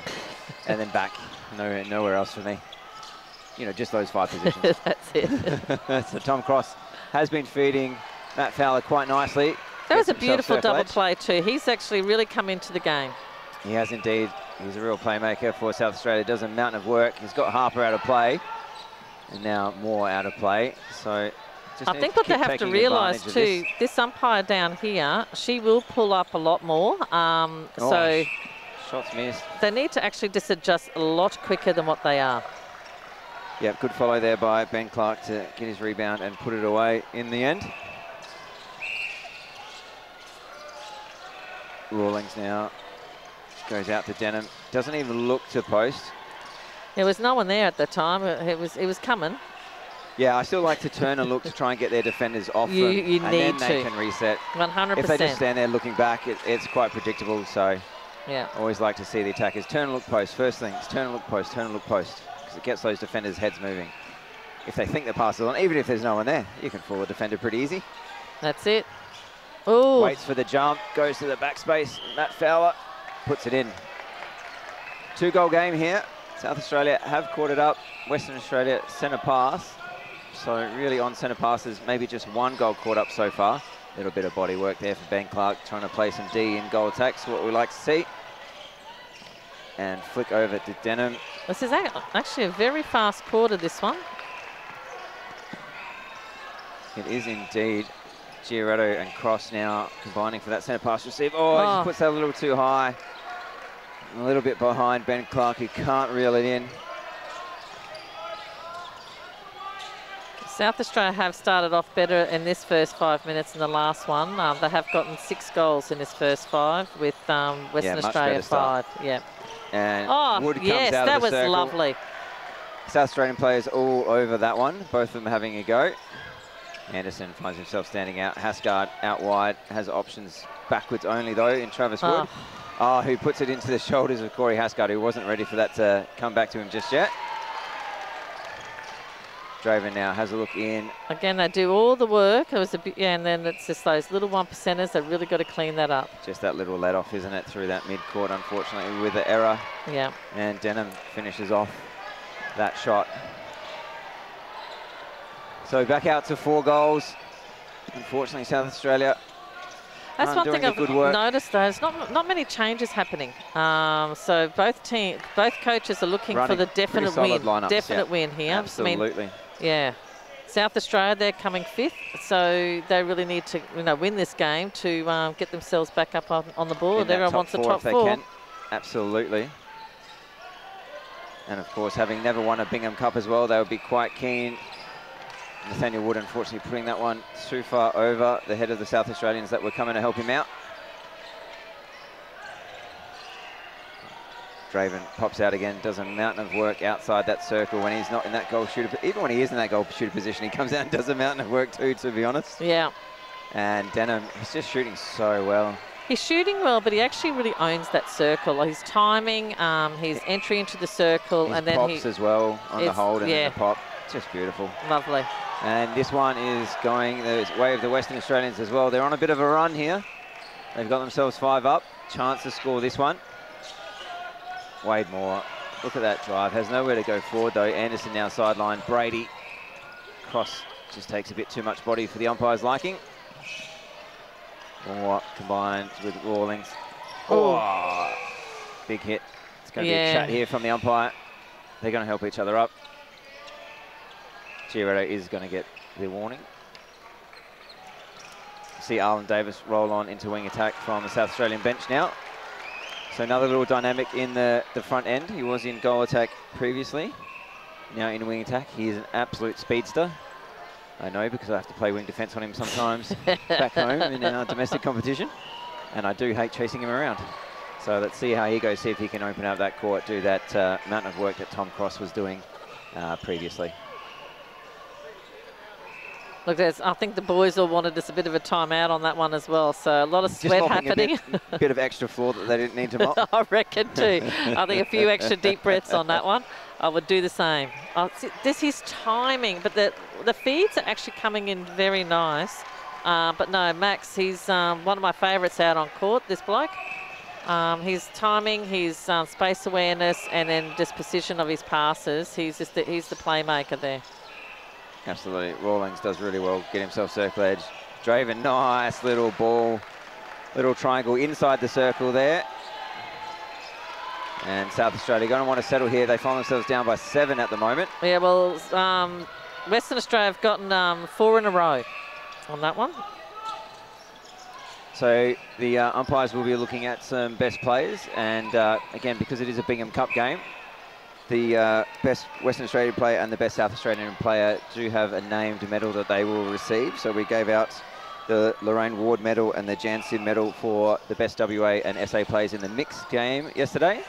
then back. Nowhere else for me. You know, just those 5 positions. That's it. So Tom Cross has been feeding Matt Fowler quite nicely. That was a beautiful double play too. He's actually really come into the game. He has indeed. He's a real playmaker for South Australia. Does a mountain of work. He's got Harper out of play, and now Moore out of play. So just I think what they have to realise too, this umpire down here, she will pull up a lot more. So shots missed. They need to actually just adjust a lot quicker than what they are. Yeah, good follow there by Ben Clark to get his rebound and put it away in the end. Rawlings now goes out to Denham. Doesn't even look to post. There was no one there at the time. It was coming. Yeah, I still like to turn and look to try and get their defenders off them. You and need then they can reset. 100%. If they just stand there looking back, it's quite predictable. So yeah, always like to see the attackers turn and look post. First thing is turn and look post, turn and look post. Because it gets those defenders' heads moving. If they think the pass is on, even if there's no one there, you can fool a defender pretty easy. That's it. Ooh. Waits for the jump, goes to the backspace. Matt Fowler puts it in. 2-goal game here. South Australia have caught it up. Western Australia centre pass. So really on centre passes, maybe just 1 goal caught up so far. A little bit of body work there for Ben Clark, trying to play some D in goal attacks, what we like to see. And flick over to Denham. This is actually a very fast quarter, this one. It is indeed. Giordano and Cross now combining for that centre pass receive. Oh, he just puts that a little too high. A little bit behind Ben Clark, who can't reel it in. South Australia have started off better in this first 5 minutes than the last one. They have gotten 6 goals in this first 5 with Western Australia 5. Yeah. And Wood comes yes, out that of the was circle. Lovely. South Australian players all over that one, both of them having a go. Anderson finds himself standing out. Hasgard out wide, has options backwards only though in Travis Wood. Who puts it into the shoulders of Corey Hasgard, who wasn't ready for that to come back to him just yet. Draven now has a look in. Again, they do all the work. It was a bit, and then it's just those little 1%ers. They've really got to clean that up. Just that little let off, isn't it, through that mid-court, unfortunately, with the error. Yeah. And Denham finishes off that shot. So back out to 4 goals. Unfortunately, South Australia. That's one thing I've noticed, though. There's not many changes happening. So both coaches are looking for the definite win. Definite win here. Absolutely. Yeah. South Australia, they're coming 5th, so they really need to win this game to get themselves back up on the board. Everyone wants the top 4. If they can. Absolutely. And of course, having never won a Bingham Cup as well, they would be quite keen. Nathaniel Wood, unfortunately, putting that one too far over the head of the South Australians that were coming to help him out. Draven pops out again, does a mountain of work outside that circle when he's not in that goal shooter. Even when he is in that goal shooter position, he comes out and does a mountain of work too, to be honest. Yeah. And Denham, he's just shooting so well. He's shooting well, but he actually really owns that circle. His timing, his entry into the circle, his and then pops as well on the hold and the pop. Just beautiful. Lovely. And this one is going the way of the Western Australians as well. They're on a bit of a run here. They've got themselves 5 up. Chance to score this one. Wade Moore, look at that drive. Has nowhere to go forward though. Anderson now sideline. Brady. Cross just takes a bit too much body for the umpire's liking. Moore combined with Rawlings. Oh, big hit. It's going to be a chat here from the umpire. They're going to help each other up. Giordano is going to get the warning. See Arlen Davis roll on into wing attack from the South Australian bench now. So another little dynamic in the front end. He was in goal attack previously. Now in wing attack. He is an absolute speedster. I know, because I have to play wing defence on him sometimes back home in our domestic competition. And I do hate chasing him around. So let's see how he goes, see if he can open up that court, do that mountain of work that Tom Cross was doing previously. Look, I think the boys all wanted just a bit of a timeout on that one as well. So a lot of sweat happening. A bit of extra floor that they didn't need to mop. I reckon too. I think a few extra deep breaths on that one. I would do the same. This is timing, but the feeds are actually coming in very nice. But no, Max, he's one of my favourites out on court, this bloke. His timing, his space awareness, and then just precision of his passes. He's the playmaker there. Absolutely. Rawlings does really well, get himself circle edge. Draven, nice little ball, little triangle inside the circle there. And South Australia going to want to settle here. They find themselves down by 7 at the moment. Yeah, well, Western Australia have gotten 4 in a row on that one. So the umpires will be looking at some best players. And again, because it is a Bingham Cup game, the best Western Australian player and the best South Australian player do have a named medal that they will receive. So we gave out the Lorraine Ward medal and the Jan Sim medal for the best WA and SA players in the mixed game yesterday.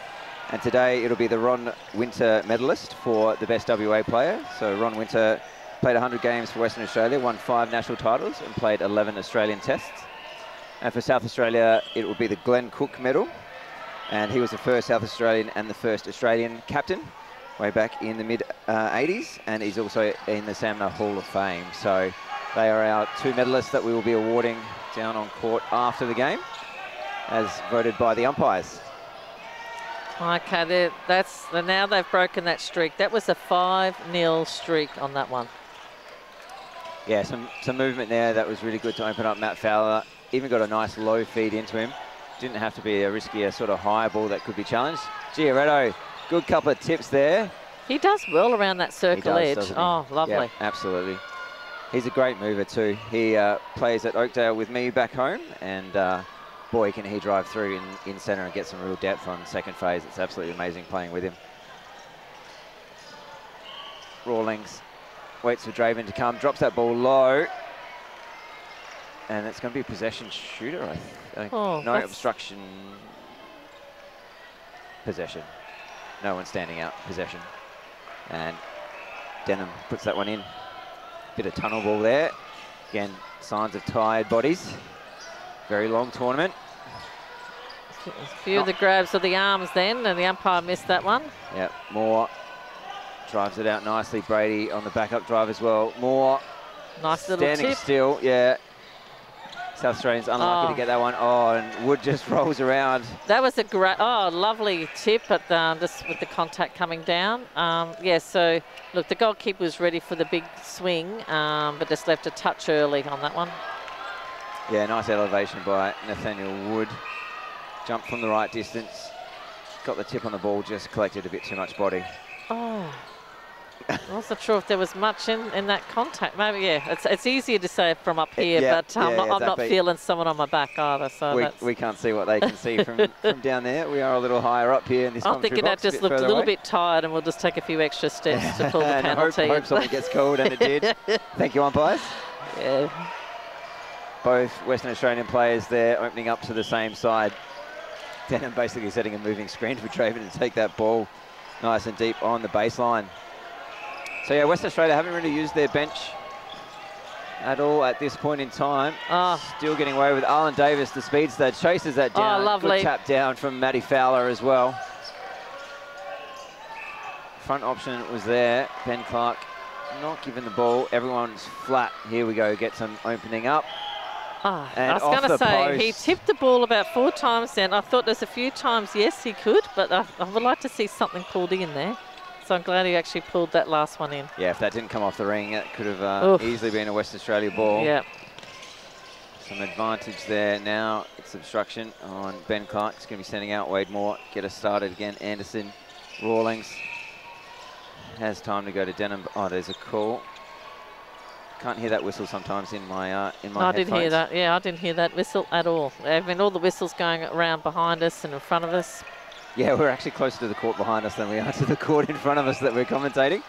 And today it'll be the Ron Winter medalist for the best WA player. So Ron Winter played 100 games for Western Australia, won 5 national titles and played 11 Australian tests. And for South Australia, it will be the Glenn Cook medal. And he was the first South Australian and the first Australian captain way back in the mid-80s. And he's also in the AMMNA Hall of Fame. So they are our 2 medalists that we will be awarding down on court after the game, as voted by the umpires. Okay, now they've broken that streak. That was a 5-0 streak on that one. Yeah, some movement there. That was really good to open up Matt Fowler. Even got a nice low feed into him. Didn't have to be a riskier sort of high ball that could be challenged. Giaretto, good couple of tips there. He does well around that circle edge. Oh, lovely. Yeah, absolutely. He's a great mover too. He plays at Oakdale with me back home, and boy, can he drive through in centre and get some real depth on second phase. It's absolutely amazing playing with him. Rawlings waits for Draven to come, drops that ball low. And it's going to be a possession shooter, I think. Oh, no obstruction. Possession. No one standing out. Possession. And Denham puts that one in. Bit of tunnel ball there. Again, signs of tired bodies. Very long tournament. A few of the grabs of the arms then, and the umpire missed that one. Yeah, Moore drives it out nicely. Brady on the backup drive as well. Moore. Nice little standing tip. still, yeah. South Australians unlucky to get that one. Oh, and Wood just rolls around. That was a great, lovely tip, but just with the contact coming down. Yeah, so look, the goalkeeper was ready for the big swing, but just left a touch early on that one. Yeah, nice elevation by Nathaniel Wood. Jumped from the right distance. Got the tip on the ball, just collected a bit too much body. Oh. I wasn't sure if there was much in that contact. Maybe, yeah. It's easier to say from up here, but I'm not feeling someone on my back either. So we can't see what they can see from down there. We are a little higher up here in this I'm thinking that just looked a little bit tired, and we'll just take a few extra steps to pull the penalty. Hope someone gets called, and it did. Thank you, umpires. Yeah. Both Western Australian players there opening up to the same side. Denham basically setting a moving screen for Draven to take that ball nice and deep on the baseline. So yeah, Western Australia haven't really used their bench at all at this point in time. Still getting away with Arlen Davis, the speedster, chases that down. Lovely. Good tap down from Matty Fowler as well. Front option was there. Ben Clark not given the ball. Everyone's flat. Here we go, get some opening up. I was going to say, he tipped the ball about 4 times then. I thought there's a few times, yes, he could, but I would like to see something pulled in there. So I'm glad he actually pulled that last one in. Yeah, if that didn't come off the ring, it could have easily been a Western Australia ball. Yeah. Some advantage there now. It's obstruction on Ben Clark. He's going to be sending out Wade Moore. Get us started again. Anderson, Rawlings. Has time to go to Denham. Oh, there's a call. Can't hear that whistle sometimes in my headphones. I didn't hear that. Yeah, I didn't hear that whistle at all. I mean, all the whistles going around behind us and in front of us. Yeah, we're actually closer to the court behind us than we are to the court in front of us that we're commentating.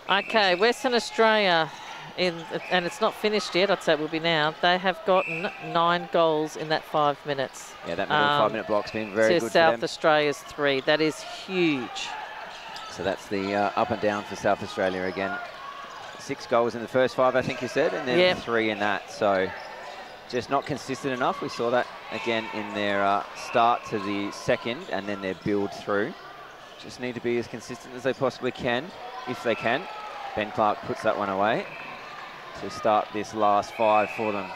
Okay, Western Australia, and it's not finished yet, I'd say it will be now. They have gotten 9 goals in that 5 minutes. Yeah, that middle 5-minute block's been very good for South them. Australia's 3. That is huge. So that's the up and down for South Australia again. 6 goals in the first 5, I think you said, and then 3 in that. So just not consistent enough. We saw that again in their start to the second and then their build through. Just need to be as consistent as they possibly can, if they can. Ben Clark puts that one away to start this last 5 for them.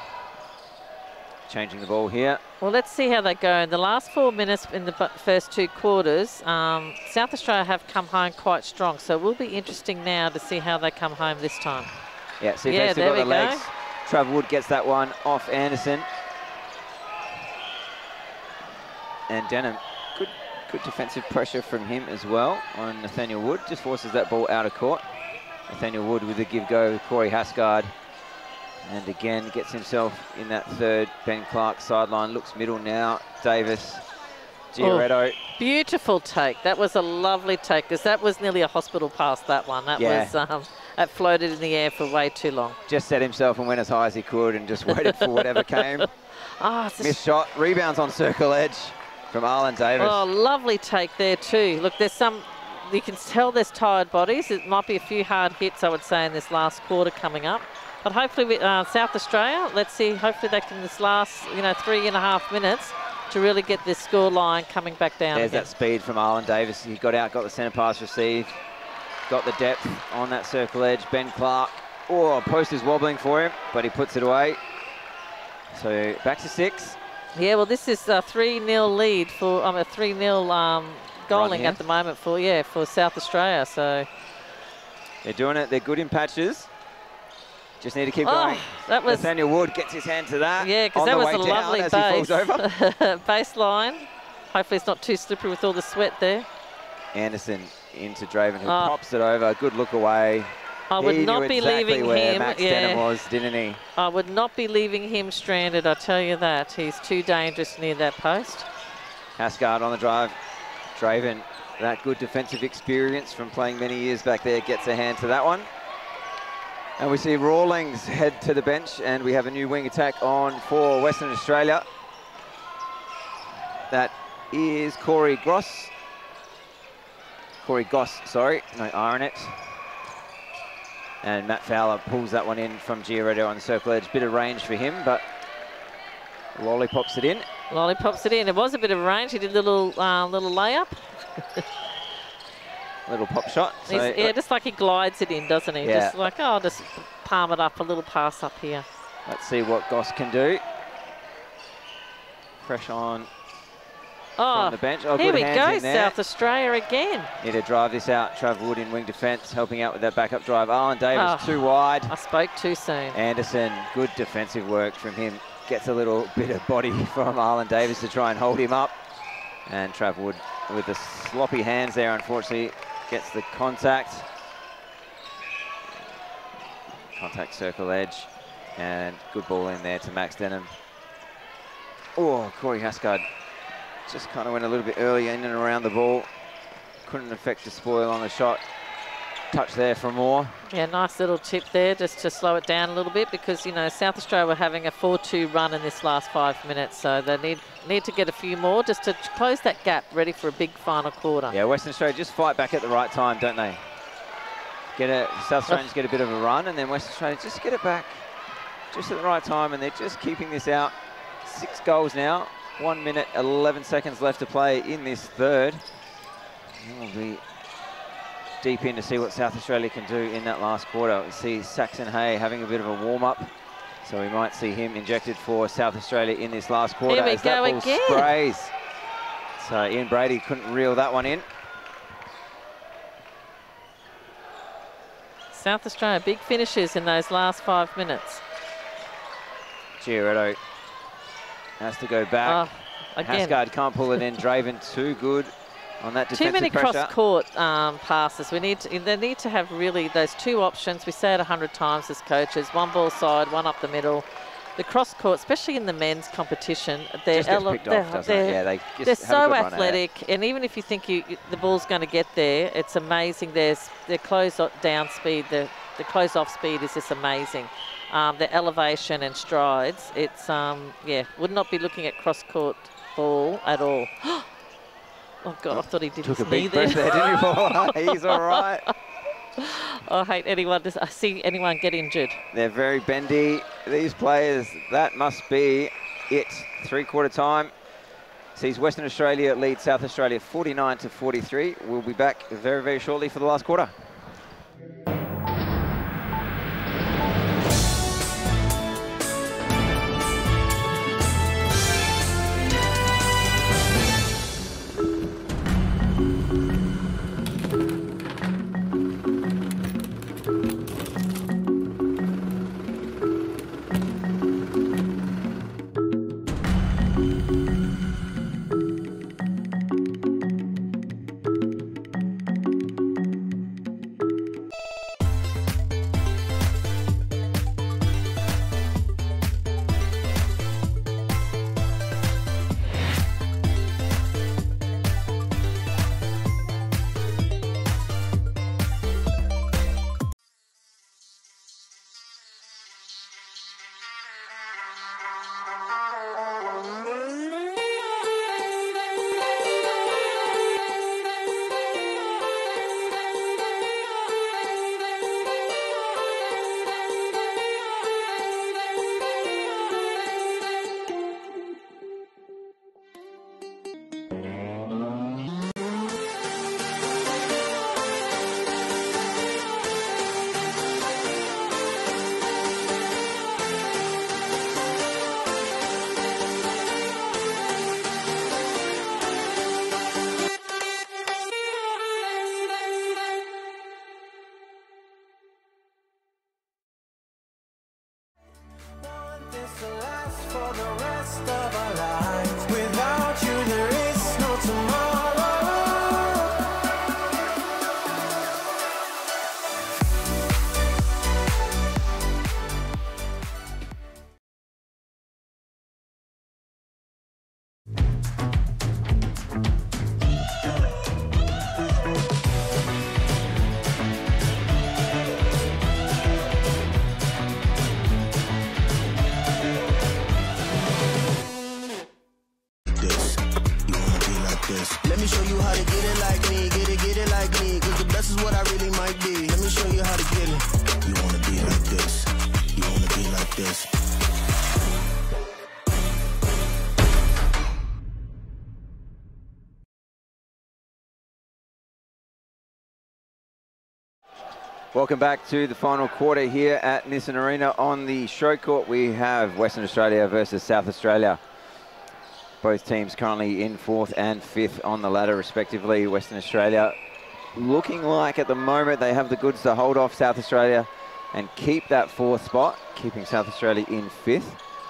Changing the ball here. Well, let's see how they go. In the last 4 minutes in the first 2 quarters, South Australia have come home quite strong. So it will be interesting now to see how they come home this time. Yeah, see if they've still got the legs. Trav Wood gets that one off Anderson. And Denham, Good defensive pressure from him as well on Nathaniel Wood. Just forces that ball out of court. Nathaniel Wood with a give-go. Corey Hasgard. And again, gets himself in that third. Ben Clark sideline. Looks middle now. Davis. Giorgetto. Oh, beautiful take. That was a lovely take, because that was nearly a hospital pass, that one. That was, that floated in the air for way too long. Just set himself and went as high as he could and just waited for whatever came. Oh, missed shot. Rebounds on circle edge from Arlen Davis. Oh, lovely take there too. Look, there's some, you can tell there's tired bodies. It might be a few hard hits, I would say, in this last quarter coming up. But hopefully, South Australia, let's see, hopefully they can, this last, 3.5 minutes, to really get this score line coming back down. There's again. that speed from Arlen Davis. He got out, got the centre pass received, got the depth on that circle edge. Ben Clark, post is wobbling for him, but he puts it away. So back to 6. Yeah, well, this is a 3-0 lead for, a 3-0 goaling at the moment for South Australia. So they're doing it. They're good in patches. Just need to keep going. That was Nathaniel Wood gets his hand to that. Yeah, because that was a lovely base. Baseline. Hopefully it's not too slippery with all the sweat there. Anderson into Draven, who pops it over. Good look away. I would not be leaving him. Max Denham was, didn't he? I would not be leaving him stranded, I tell you that. He's too dangerous near that post. Hasgard on the drive. Draven, that good defensive experience from playing many years back there, gets a hand to that one. And we see Rawlings head to the bench, and we have a new wing attack on for Western Australia. That is Corey Goss, sorry, no R in it. And Matt Fowler pulls that one in from Giorgetto on the circle edge. Bit of range for him, but lollipops it in. Lollipops it in. It was a bit of range. He did a little layup. Little pop shot. So yeah, just like he glides it in, doesn't he? Yeah. Just like, I'll just palm it up, a little pass up here. Let's see what Goss can do. Fresh on from the bench. Here we go, South Australia again. Need to drive this out. Trav Wood in wing defence, helping out with that backup drive. Arlen Davis too wide. I spoke too soon. Anderson, good defensive work from him. Gets a little bit of body from Arlen Davis to try and hold him up. And Trav Wood with the sloppy hands there, unfortunately, gets the contact. Contact circle edge. And good ball in there to Max Denham. Corey Hasgard just kind of went a little bit early in and around the ball. Couldn't affect the spoil on the shot. Touch there for Moore. Yeah, nice little tip there just to slow it down a little bit, because, South Australia were having a 4-2 run in this last 5 minutes. So they need to get a few more just to close that gap, ready for a big final quarter. Yeah, Western Australia just fight back at the right time, don't they? South Australians get a bit of a run, and then Western Australia just get it back just at the right time, and they're just keeping this out. 6 goals now. 1 minute, 11 seconds left to play in this third. We'll be deep in to see what South Australia can do in that last quarter. We see Saxon Hay having a bit of a warm-up, so we might see him injected for South Australia in this last quarter. Here we go that ball again. Sprays. So Ian Brady couldn't reel that one in. South Australia, big finishes in those last 5 minutes. Giorgetto has to go back. Again. Hasgard can't pull it in. Draven too good on that defensive Too many pressure. cross-court passes. They need to have really those 2 options. We say it 100 times as coaches. 1 ball side, 1 up the middle. The cross-court, especially in the men's competition, they're so athletic. And even if you think the ball's going to get there, it's amazing. Their close-down speed, the close-off speed is just amazing. The elevation and strides, it's, would not be looking at cross-court ball at all. Oh, God, I thought he did his knee there. Took a big breath there, didn't you? He's all right. I hate I see anyone get injured. They're very bendy, these players. That must be it. 3-quarter time. Sees Western Australia lead South Australia 49-43. We'll be back very, very shortly for the last quarter. best is what I really might be. Let me show you how to get it. You wanna be like this. You wanna be like this. Welcome back to the final quarter here at Nissan Arena. On the show court, we have Western Australia versus South Australia. Both teams currently in 4th and 5th on the ladder, respectively. Western Australia looking like at the moment they have the goods to hold off South Australia and keep that 4th spot, keeping South Australia in 5th.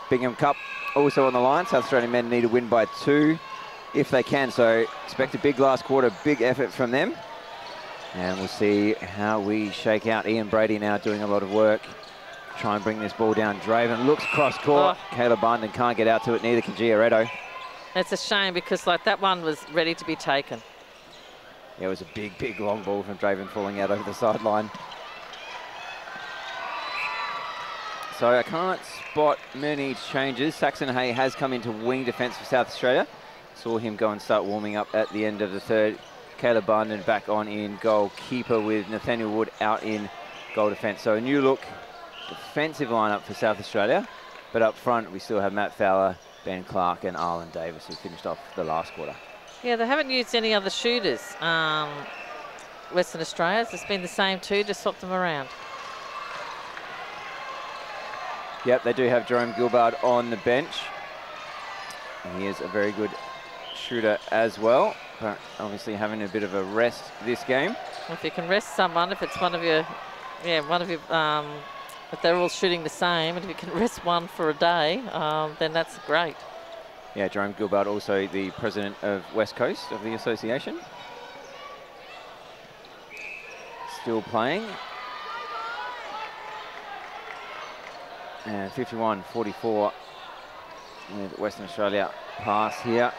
Bingham Cup also on the line. South Australian men need to win by 2 if they can. So expect a big last quarter, big effort from them. And we'll see how we shake out. Ian Brady now doing a lot of work. Try and bring this ball down. Draven looks cross court. Caleb Barnden can't get out to it, neither can Giaretto. It's a shame because like that one was ready to be taken. Yeah, it was a big, big long ball from Draven falling out over the sideline. So I can't spot many changes. Saxon Hay has come into wing defence for South Australia. Saw him go and start warming up at the end of the 3rd. Caleb Barnden back on in goalkeeper with Nathaniel Wood out in goal defence. So a new look defensive lineup for South Australia. But up front, we still have Matt Fowler, Ben Clark and Arlen Davis, who finished off the last quarter. Yeah, they haven't used any other shooters. Western Australia, it's been the same 2, just swap them around. Yep, they do have Jerome Gilbard on the bench. He is a very good shooter as well, but obviously having a bit of a rest this game. If you can rest someone, if it's one of your, if they're all shooting the same, and if you can rest one for a day, then that's great. Yeah, Jerome Gilbard, also the president of West Coast of the association. Still playing. And 51-44 with Western Australia pass here.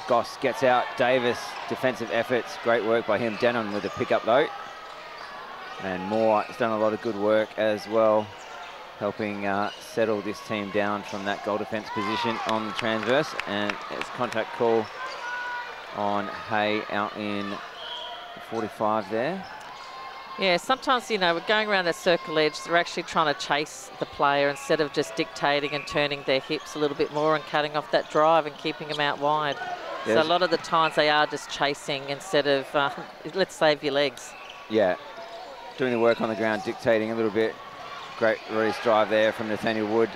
Goss gets out. Davis, defensive efforts. Great work by him. Denon with a pickup though. And Moore has done a lot of good work as well, helping settle this team down from that goal defence position on the transverse. And it's contact call on Hay out in 45 there. Yeah, sometimes, you know, we're going around that circle edge, they're actually trying to chase the player instead of just dictating and turning their hips a little bit more and cutting off that drive and keeping them out wide. Yes. So a lot of the times they are just chasing instead of, let's save your legs. Yeah, doing the work on the ground, dictating a little bit. Great release drive there from Nathaniel Wood.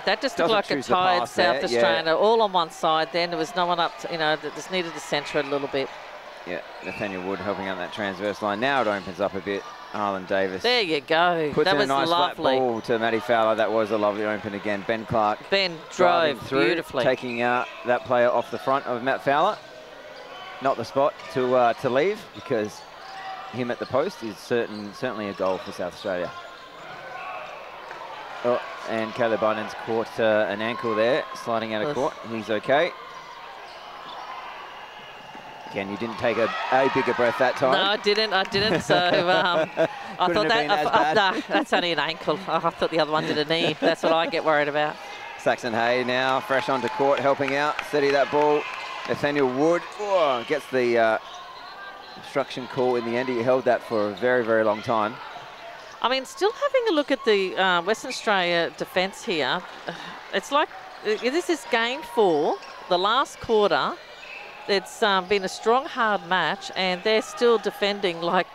That just looked like a tired South Australia, all on one side then. There was no one up to, you know, that just needed to centre it a little bit. Yeah, Nathaniel Wood helping out that transverse line. Now it opens up a bit. Arlen Davis. There you go. Puts that in was a nice lovely. flat ball to Matty Fowler. That was a lovely open again. Ben Clark. Ben drove through, beautifully. Taking that player off the front of Matt Fowler. Not the spot to leave, because him at the post is certainly a goal for South Australia. Oh, and Caleb Barden's caught an ankle there, sliding out of court. He's okay. Again, you didn't take a bigger breath that time. No, I didn't. So I thought that that's only an ankle. I thought the other one did a knee. That's what I get worried about. Saxon Hay now fresh onto court, helping out, steady that ball. Nathaniel Wood gets the obstruction call in the end. He held that for a very, very long time. I mean, still having a look at the Western Australia defence here, it's like this is game 4, the last quarter. It's been a strong, hard match, and they're still defending like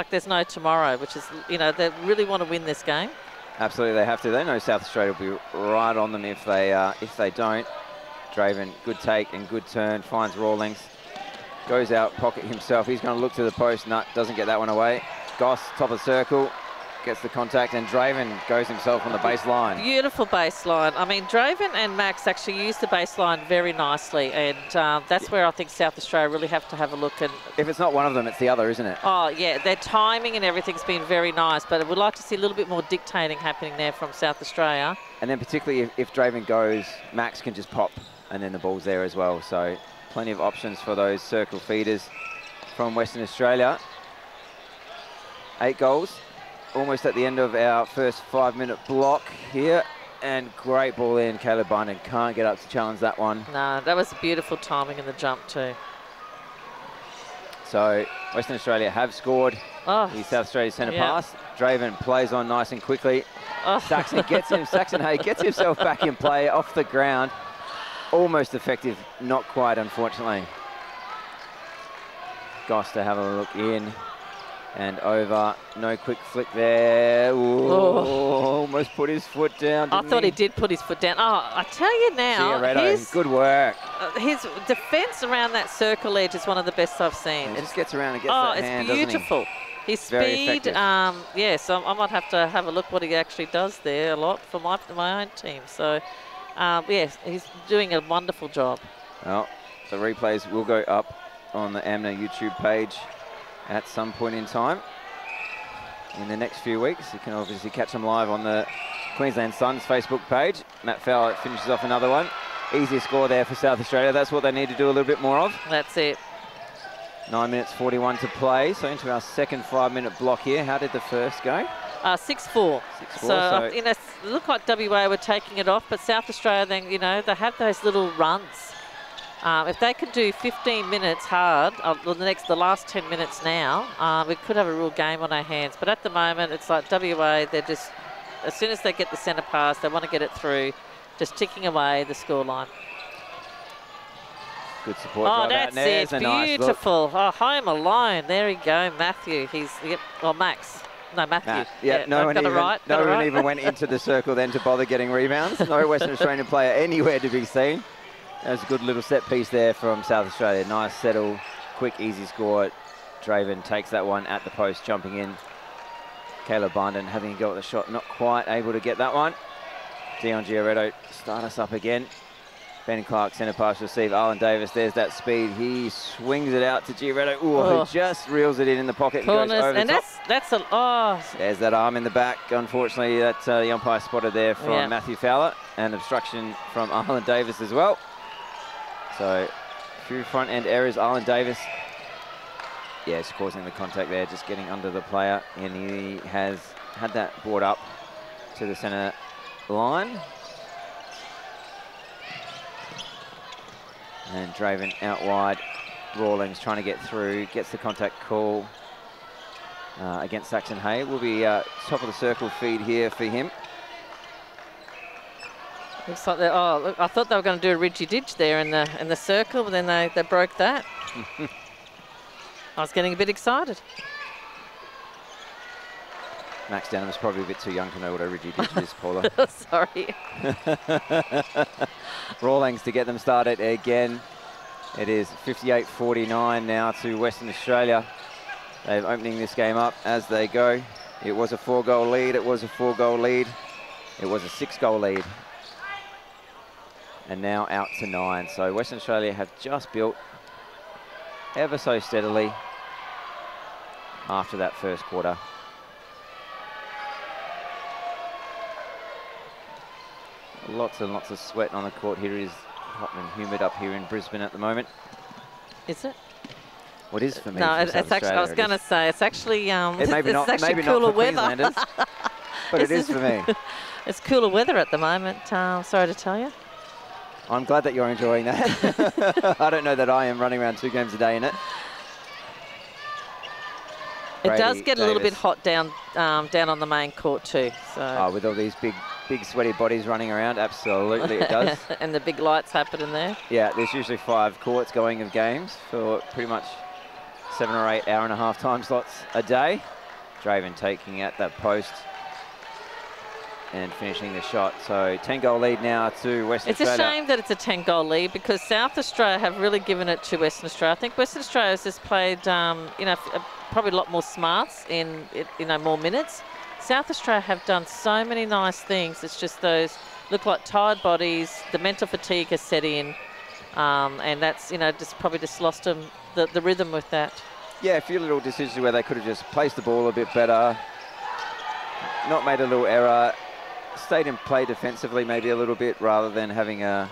there's no tomorrow, which is, you know, they really want to win this game. Absolutely, they have to. They know South Australia will be right on them if they don't. Draven, good take and good turn, finds Rawlings, goes out, pocket himself. He's going to look to the post. No, doesn't get that one away. Goss, top of the circle, gets the contact, and Draven goes himself on the baseline. Beautiful baseline. I mean, Draven and Max actually used the baseline very nicely, and that's where I think South Australia really have to have a look. And if it's not one of them, it's the other, isn't it? Oh, yeah, their timing and everything's been very nice, but I would like to see a little bit more dictating happening there from South Australia. And then particularly if Draven goes, Max can just pop, and then the ball's there as well. So plenty of options for those circle feeders from Western Australia. 8 goals. Almost at the end of our first 5-minute block here, and great ball in. Caleb Barnden can't get up to challenge that one. No, that was beautiful timing in the jump too. So Western Australia have scored. Oh, The South Australia centre yeah. pass. Draven plays on nice and quickly. Oh. Saxon Hay gets himself back in play off the ground. Almost effective, not quite, unfortunately. Goss to have a look in and over. No quick flick there. Ooh, almost put his foot down. I thought he did put his foot down. Oh, I tell you now, good work. His defence around that circle edge is one of the best I've seen. He just gets around and gets that hand, it's beautiful. His speed, yes, I might have to have a look what he actually does there a lot for my own team. So, yes, he's doing a wonderful job. Well, the replays will go up on the AMMNA YouTube page at some point in time in the next few weeks. You can obviously catch them live on the Queensland Suns Facebook page. Matt Fowler finishes off another one. Easy score there for South Australia. That's what they need to do a little bit more of. That's it. 9 minutes 41 to play, so into our second 5-minute block here. How did the first go? 6-4. So, you know, look like WA were taking it off, but South Australia, then, you know, they have those little runs. If they could do 15 minutes hard, the last 10 minutes now, we could have a real game on our hands. But at the moment, it's like WA, they're just, as soon as they get the centre pass, they want to get it through, just ticking away the scoreline. Good support. Oh, that's it. Beautiful. Nice Home alone. There we go. Matthew. Max. No, Matthew. Matt. Yeah, no one even went into the circle then to bother getting rebounds. No Western Australian player anywhere to be seen. That was a good little set piece there from South Australia. Nice settle, quick, easy score. Draven takes that one at the post, jumping in. Caleb Barnden having a go at the shot, not quite able to get that one. Dion Giorgetto start us up again. Ben Clark, centre pass receive. Arlen Davis, there's that speed. He swings it out to Giorgetto. Ooh, he just reels it in the pocket. Corners, and goes over and the top. There's that arm in the back. Unfortunately, that the umpire spotted there from Matthew Fowler. And obstruction from Arlen Davis as well. So, a few front end errors. Arlen Davis, yes, causing the contact there, just getting under the player. And he has had that brought up to the centre line. And Draven out wide. Rawlings trying to get through, gets the contact call against Saxon Hay. Will be top of the circle feed here for him. Looks like look, I thought they were going to do a ridgy ditch there in the circle, but then they broke that. I was getting a bit excited. Max Denham is probably a bit too young to know what a ridgy ditch is, Paula. Sorry. Rawlings to get them started again. It is 58-49 now to Western Australia. They're opening this game up as they go. It was a 4-goal lead. It was a 4-goal lead. It was a 6-goal lead. And now out to 9. So Western Australia have just built ever so steadily after that first quarter. Lots and lots of sweat on the court here. It is hot and humid up here in Brisbane at the moment. Is it? What is for me? No, it's actually, I was going to say, it's actually, it maybe it's actually maybe cooler not for weather. Queenslanders, but it is for me. It's cooler weather at the moment, sorry to tell you. I'm glad that you're enjoying that. I don't know that I am running around 2 games a day in it. It does get a little bit hot down on the main court too. So. With all these big sweaty bodies running around, absolutely it does. And the big lights happening there. Yeah, there's usually 5 courts going of games for pretty much 7 or 8 hour-and-a-half time slots a day. Draven taking out that post and finishing the shot. So 10-goal lead now to Western Australia. It's a shame that it's a 10-goal lead because South Australia have really given it to Western Australia. I think Western Australia has just played, probably a lot more smarts in, more minutes. South Australia have done so many nice things. It's just those look like tired bodies. The mental fatigue has set in, and that's just lost them the rhythm with that. Yeah, a few little decisions where they could have just placed the ball a bit better, not made a little error, stayed in play defensively maybe a little bit rather than having a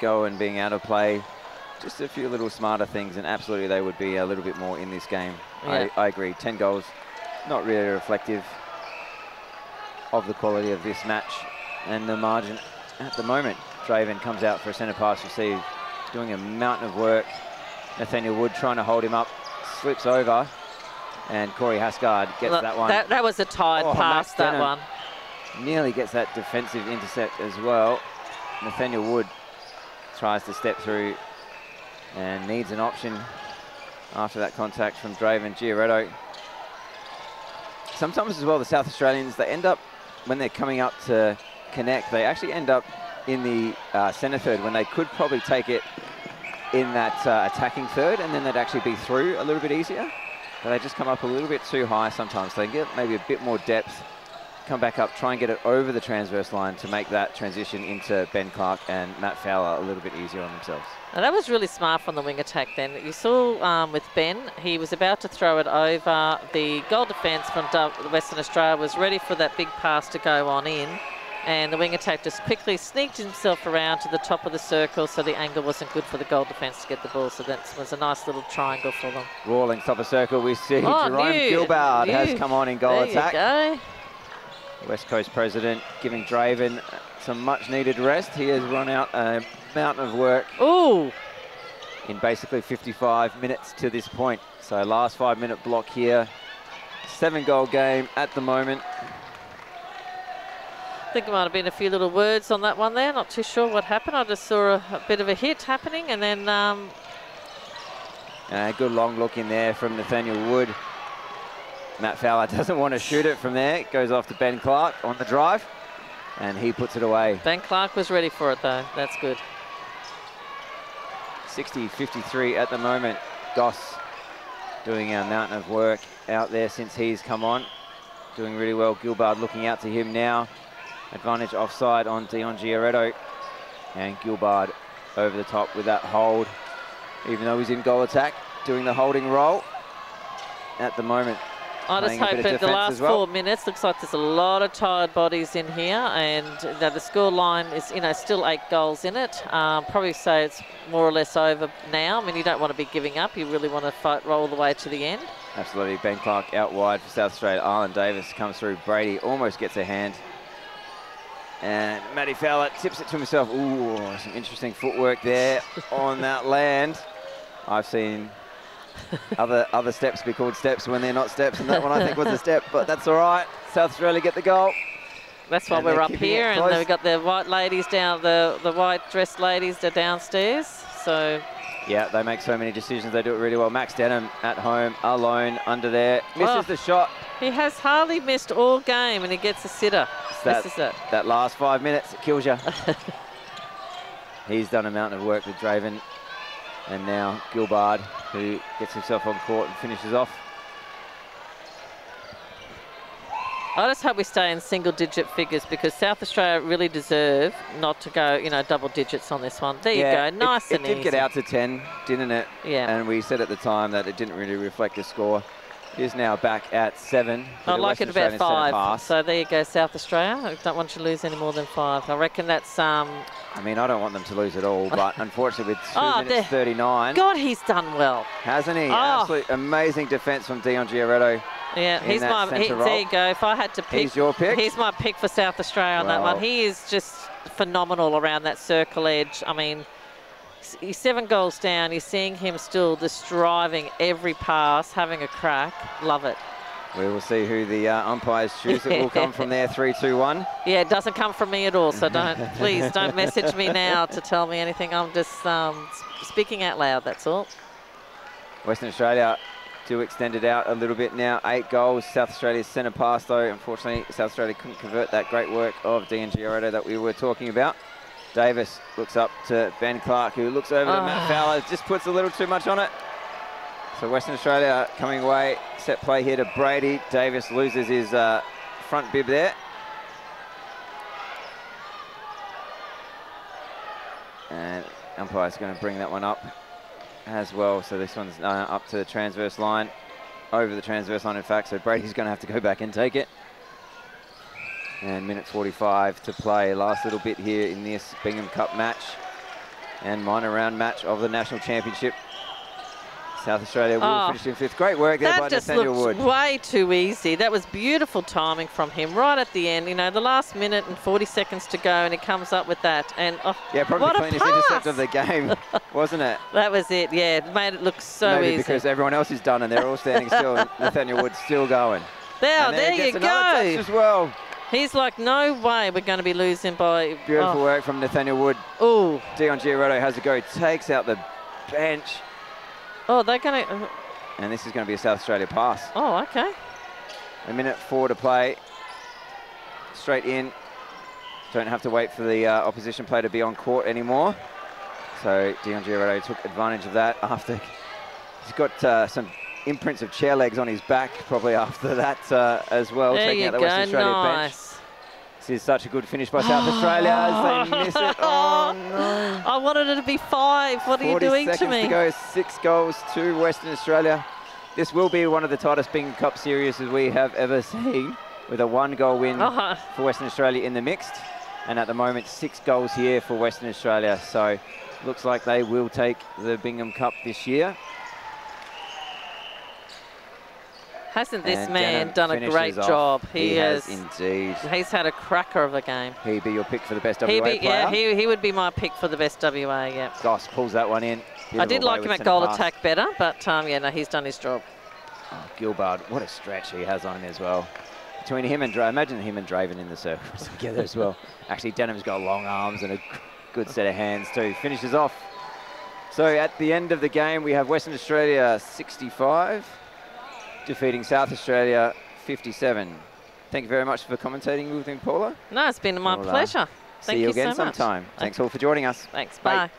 go and being out of play. Just a few little smarter things, and absolutely they would be a little bit more in this game. Yeah. I agree. 10 goals, not really reflective of the quality of this match and the margin at the moment. Draven comes out for a centre pass receive, doing a mountain of work. Nathaniel Wood trying to hold him up, slips over, and Corey Hasgard gets that one. That was a tired pass, that one. Nearly gets that defensive intercept as well. Nathaniel Wood tries to step through and needs an option after that contact from Draven Giaretto. Sometimes as well, the South Australians, they end up, when they're coming up to connect, they actually end up in the centre third when they could probably take it in that attacking third, and then they'd actually be through a little bit easier. But they just come up a little bit too high sometimes. So they get maybe a bit more depth, come back up, try and get it over the transverse line to make that transition into Ben Clark and Matt Fowler a little bit easier on themselves. And that was really smart from the wing attack then. You saw with Ben, he was about to throw it over. The goal defence from Western Australia was ready for that big pass to go on in. And the wing attack just quickly sneaked himself around to the top of the circle, so the angle wasn't good for the goal defence to get the ball. So that was a nice little triangle for them. Rawlings, top of circle, we see Jerome Gilbard has come on in goal attack. There you go. West Coast president giving Draven some much needed rest. He has run out a mountain of work. Ooh. In basically 55 minutes to this point. So last 5-minute block here. 7-goal game at the moment. I think there might have been a few little words on that one there. Not too sure what happened. I just saw a bit of a hit happening, and then a good long look in there from Nathaniel Wood. Matt Fowler doesn't want to shoot it from there. It goes off to Ben Clark on the drive, and he puts it away. Ben Clark was ready for it though. That's good. 60-53 at the moment. Goss doing a mountain of work out there since he's come on. Doing really well. Gilbard looking out to him now. Advantage offside on Dion Giaretto. And Gilbard over the top with that hold. Even though he's in goal attack, doing the holding role at the moment. I just hope that the last 4 minutes, looks like there's a lot of tired bodies in here, and the score line is, still 8 goals in it. Probably say it's more or less over now. I mean, you don't want to be giving up. You really want to fight roll the way to the end. Absolutely. Ben Clark out wide for South Australia. Arlen Davis comes through. Brady almost gets a hand. And Matty Fowler tips it to himself. Ooh, some interesting footwork there on that land. I've seen other steps be called steps when they're not steps, and that one I think was a step, but that's all right. South Australia get the goal. That's why we're up here, and then we've got the white ladies down, the white dressed ladies are downstairs. So yeah, they make so many decisions. They do it really well. Max Denham at home, alone under there, misses the shot. He has hardly missed all game, and he gets a sitter. Misses it. That last 5 minutes, it kills you. He's done a mountain of work with Draven. And now Gilbard, who gets himself on court and finishes off. I just hope we stay in single-digit figures, because South Australia really deserve not to go, double digits on this one. There you go, nice and easy. It did get out to 10, didn't it? Yeah. And we said at the time that it didn't really reflect the score. It is now back at 7. I like it about 5. So there you go, South Australia. I don't want you to lose any more than 5. I reckon that's... I mean, I don't want them to lose at all, but unfortunately with 2 minutes 39... God, he's done well. Hasn't he? Absolute amazing defence from Dion Giaretto. Yeah, there you go. If I had to pick... He's your pick? He's my pick for South Australia on that one. He is just phenomenal around that circle edge. I mean, he's 7 goals down. You're seeing him still just driving every pass, having a crack. Love it. We will see who the umpires choose. It will come from there, 3-2-1. Yeah, it doesn't come from me at all, so please don't message me now to tell me anything. I'm just speaking out loud, that's all. Western Australia do extend it out a little bit now. 8 goals. South Australia's centre pass, though. Unfortunately, South Australia couldn't convert that great work of Dion Giaretto that we were talking about. Davis looks up to Ben Clark, who looks over to Matt Fowler, just puts a little too much on it. So Western Australia coming away. Set play here to Brady. Davis loses his front bib there. And umpire's going to bring that one up as well. So this one's up to the transverse line. Over the transverse line, in fact. So Brady's going to have to go back and take it. And minute 45 to play. Last little bit here in this Bingham Cup match and minor round match of the National Championship. South Australia will finish in 5th. Great work there by That just Nathaniel looked Wood. way too easy. That was beautiful timing from him right at the end. You know, the last minute and 40 seconds to go, and he comes up with that. And Yeah, probably what the a cleanest pass. intercept of the game, wasn't it? That was it, yeah. It made it look so Maybe easy. because everyone else is done and they're all standing still, and Nathaniel Wood's still going. There And you gets another touch go. as well. He's like, no way we're going to be losing by... Beautiful work from Nathaniel Wood. Oh, Dion Giarotto has a go, takes out the bench. oh, they're going to... And this is going to be a South Australia pass. Oh, okay. 1:04 to play. Straight in. Don't have to wait for the opposition player to be on court anymore. So Dion Giarotto took advantage of that after he's got some imprints of chair legs on his back, probably after that as well, There taking you out the go, Western Australia bench. nice. This is such a good finish by South Australia as they miss it. Oh, no. I wanted it to be 5. What are you 40 doing to seconds me? to go, 6 goals to Western Australia. This will be one of the tightest Bingham Cup series as we have ever seen, with a 1-goal win for Western Australia in the mixed. And at the moment, 6 goals here for Western Australia. So looks like they will take the Bingham Cup this year. Hasn't this And man Denham done a finishes great off. job? He has indeed. He's had a cracker of a game. He'd be your pick for the best WA He'd player. be, yeah, he would be my pick for the best WA, yeah. Goss pulls that one in. I did like him at goal attack better, but yeah, no, he's done his job. Oh, Gilbard, what a stretch he has on him as well. Between him and imagine him and Draven in the circles together as well. Actually, Denham's got long arms and a good set of hands too. Finishes off. So at the end of the game, we have Western Australia 65, defeating South Australia 57. Thank you very much for commentating with me, Paula. No, it's been my pleasure. Thank See you you again so much. sometime. Thanks all for joining us. Thanks, Bye. bye.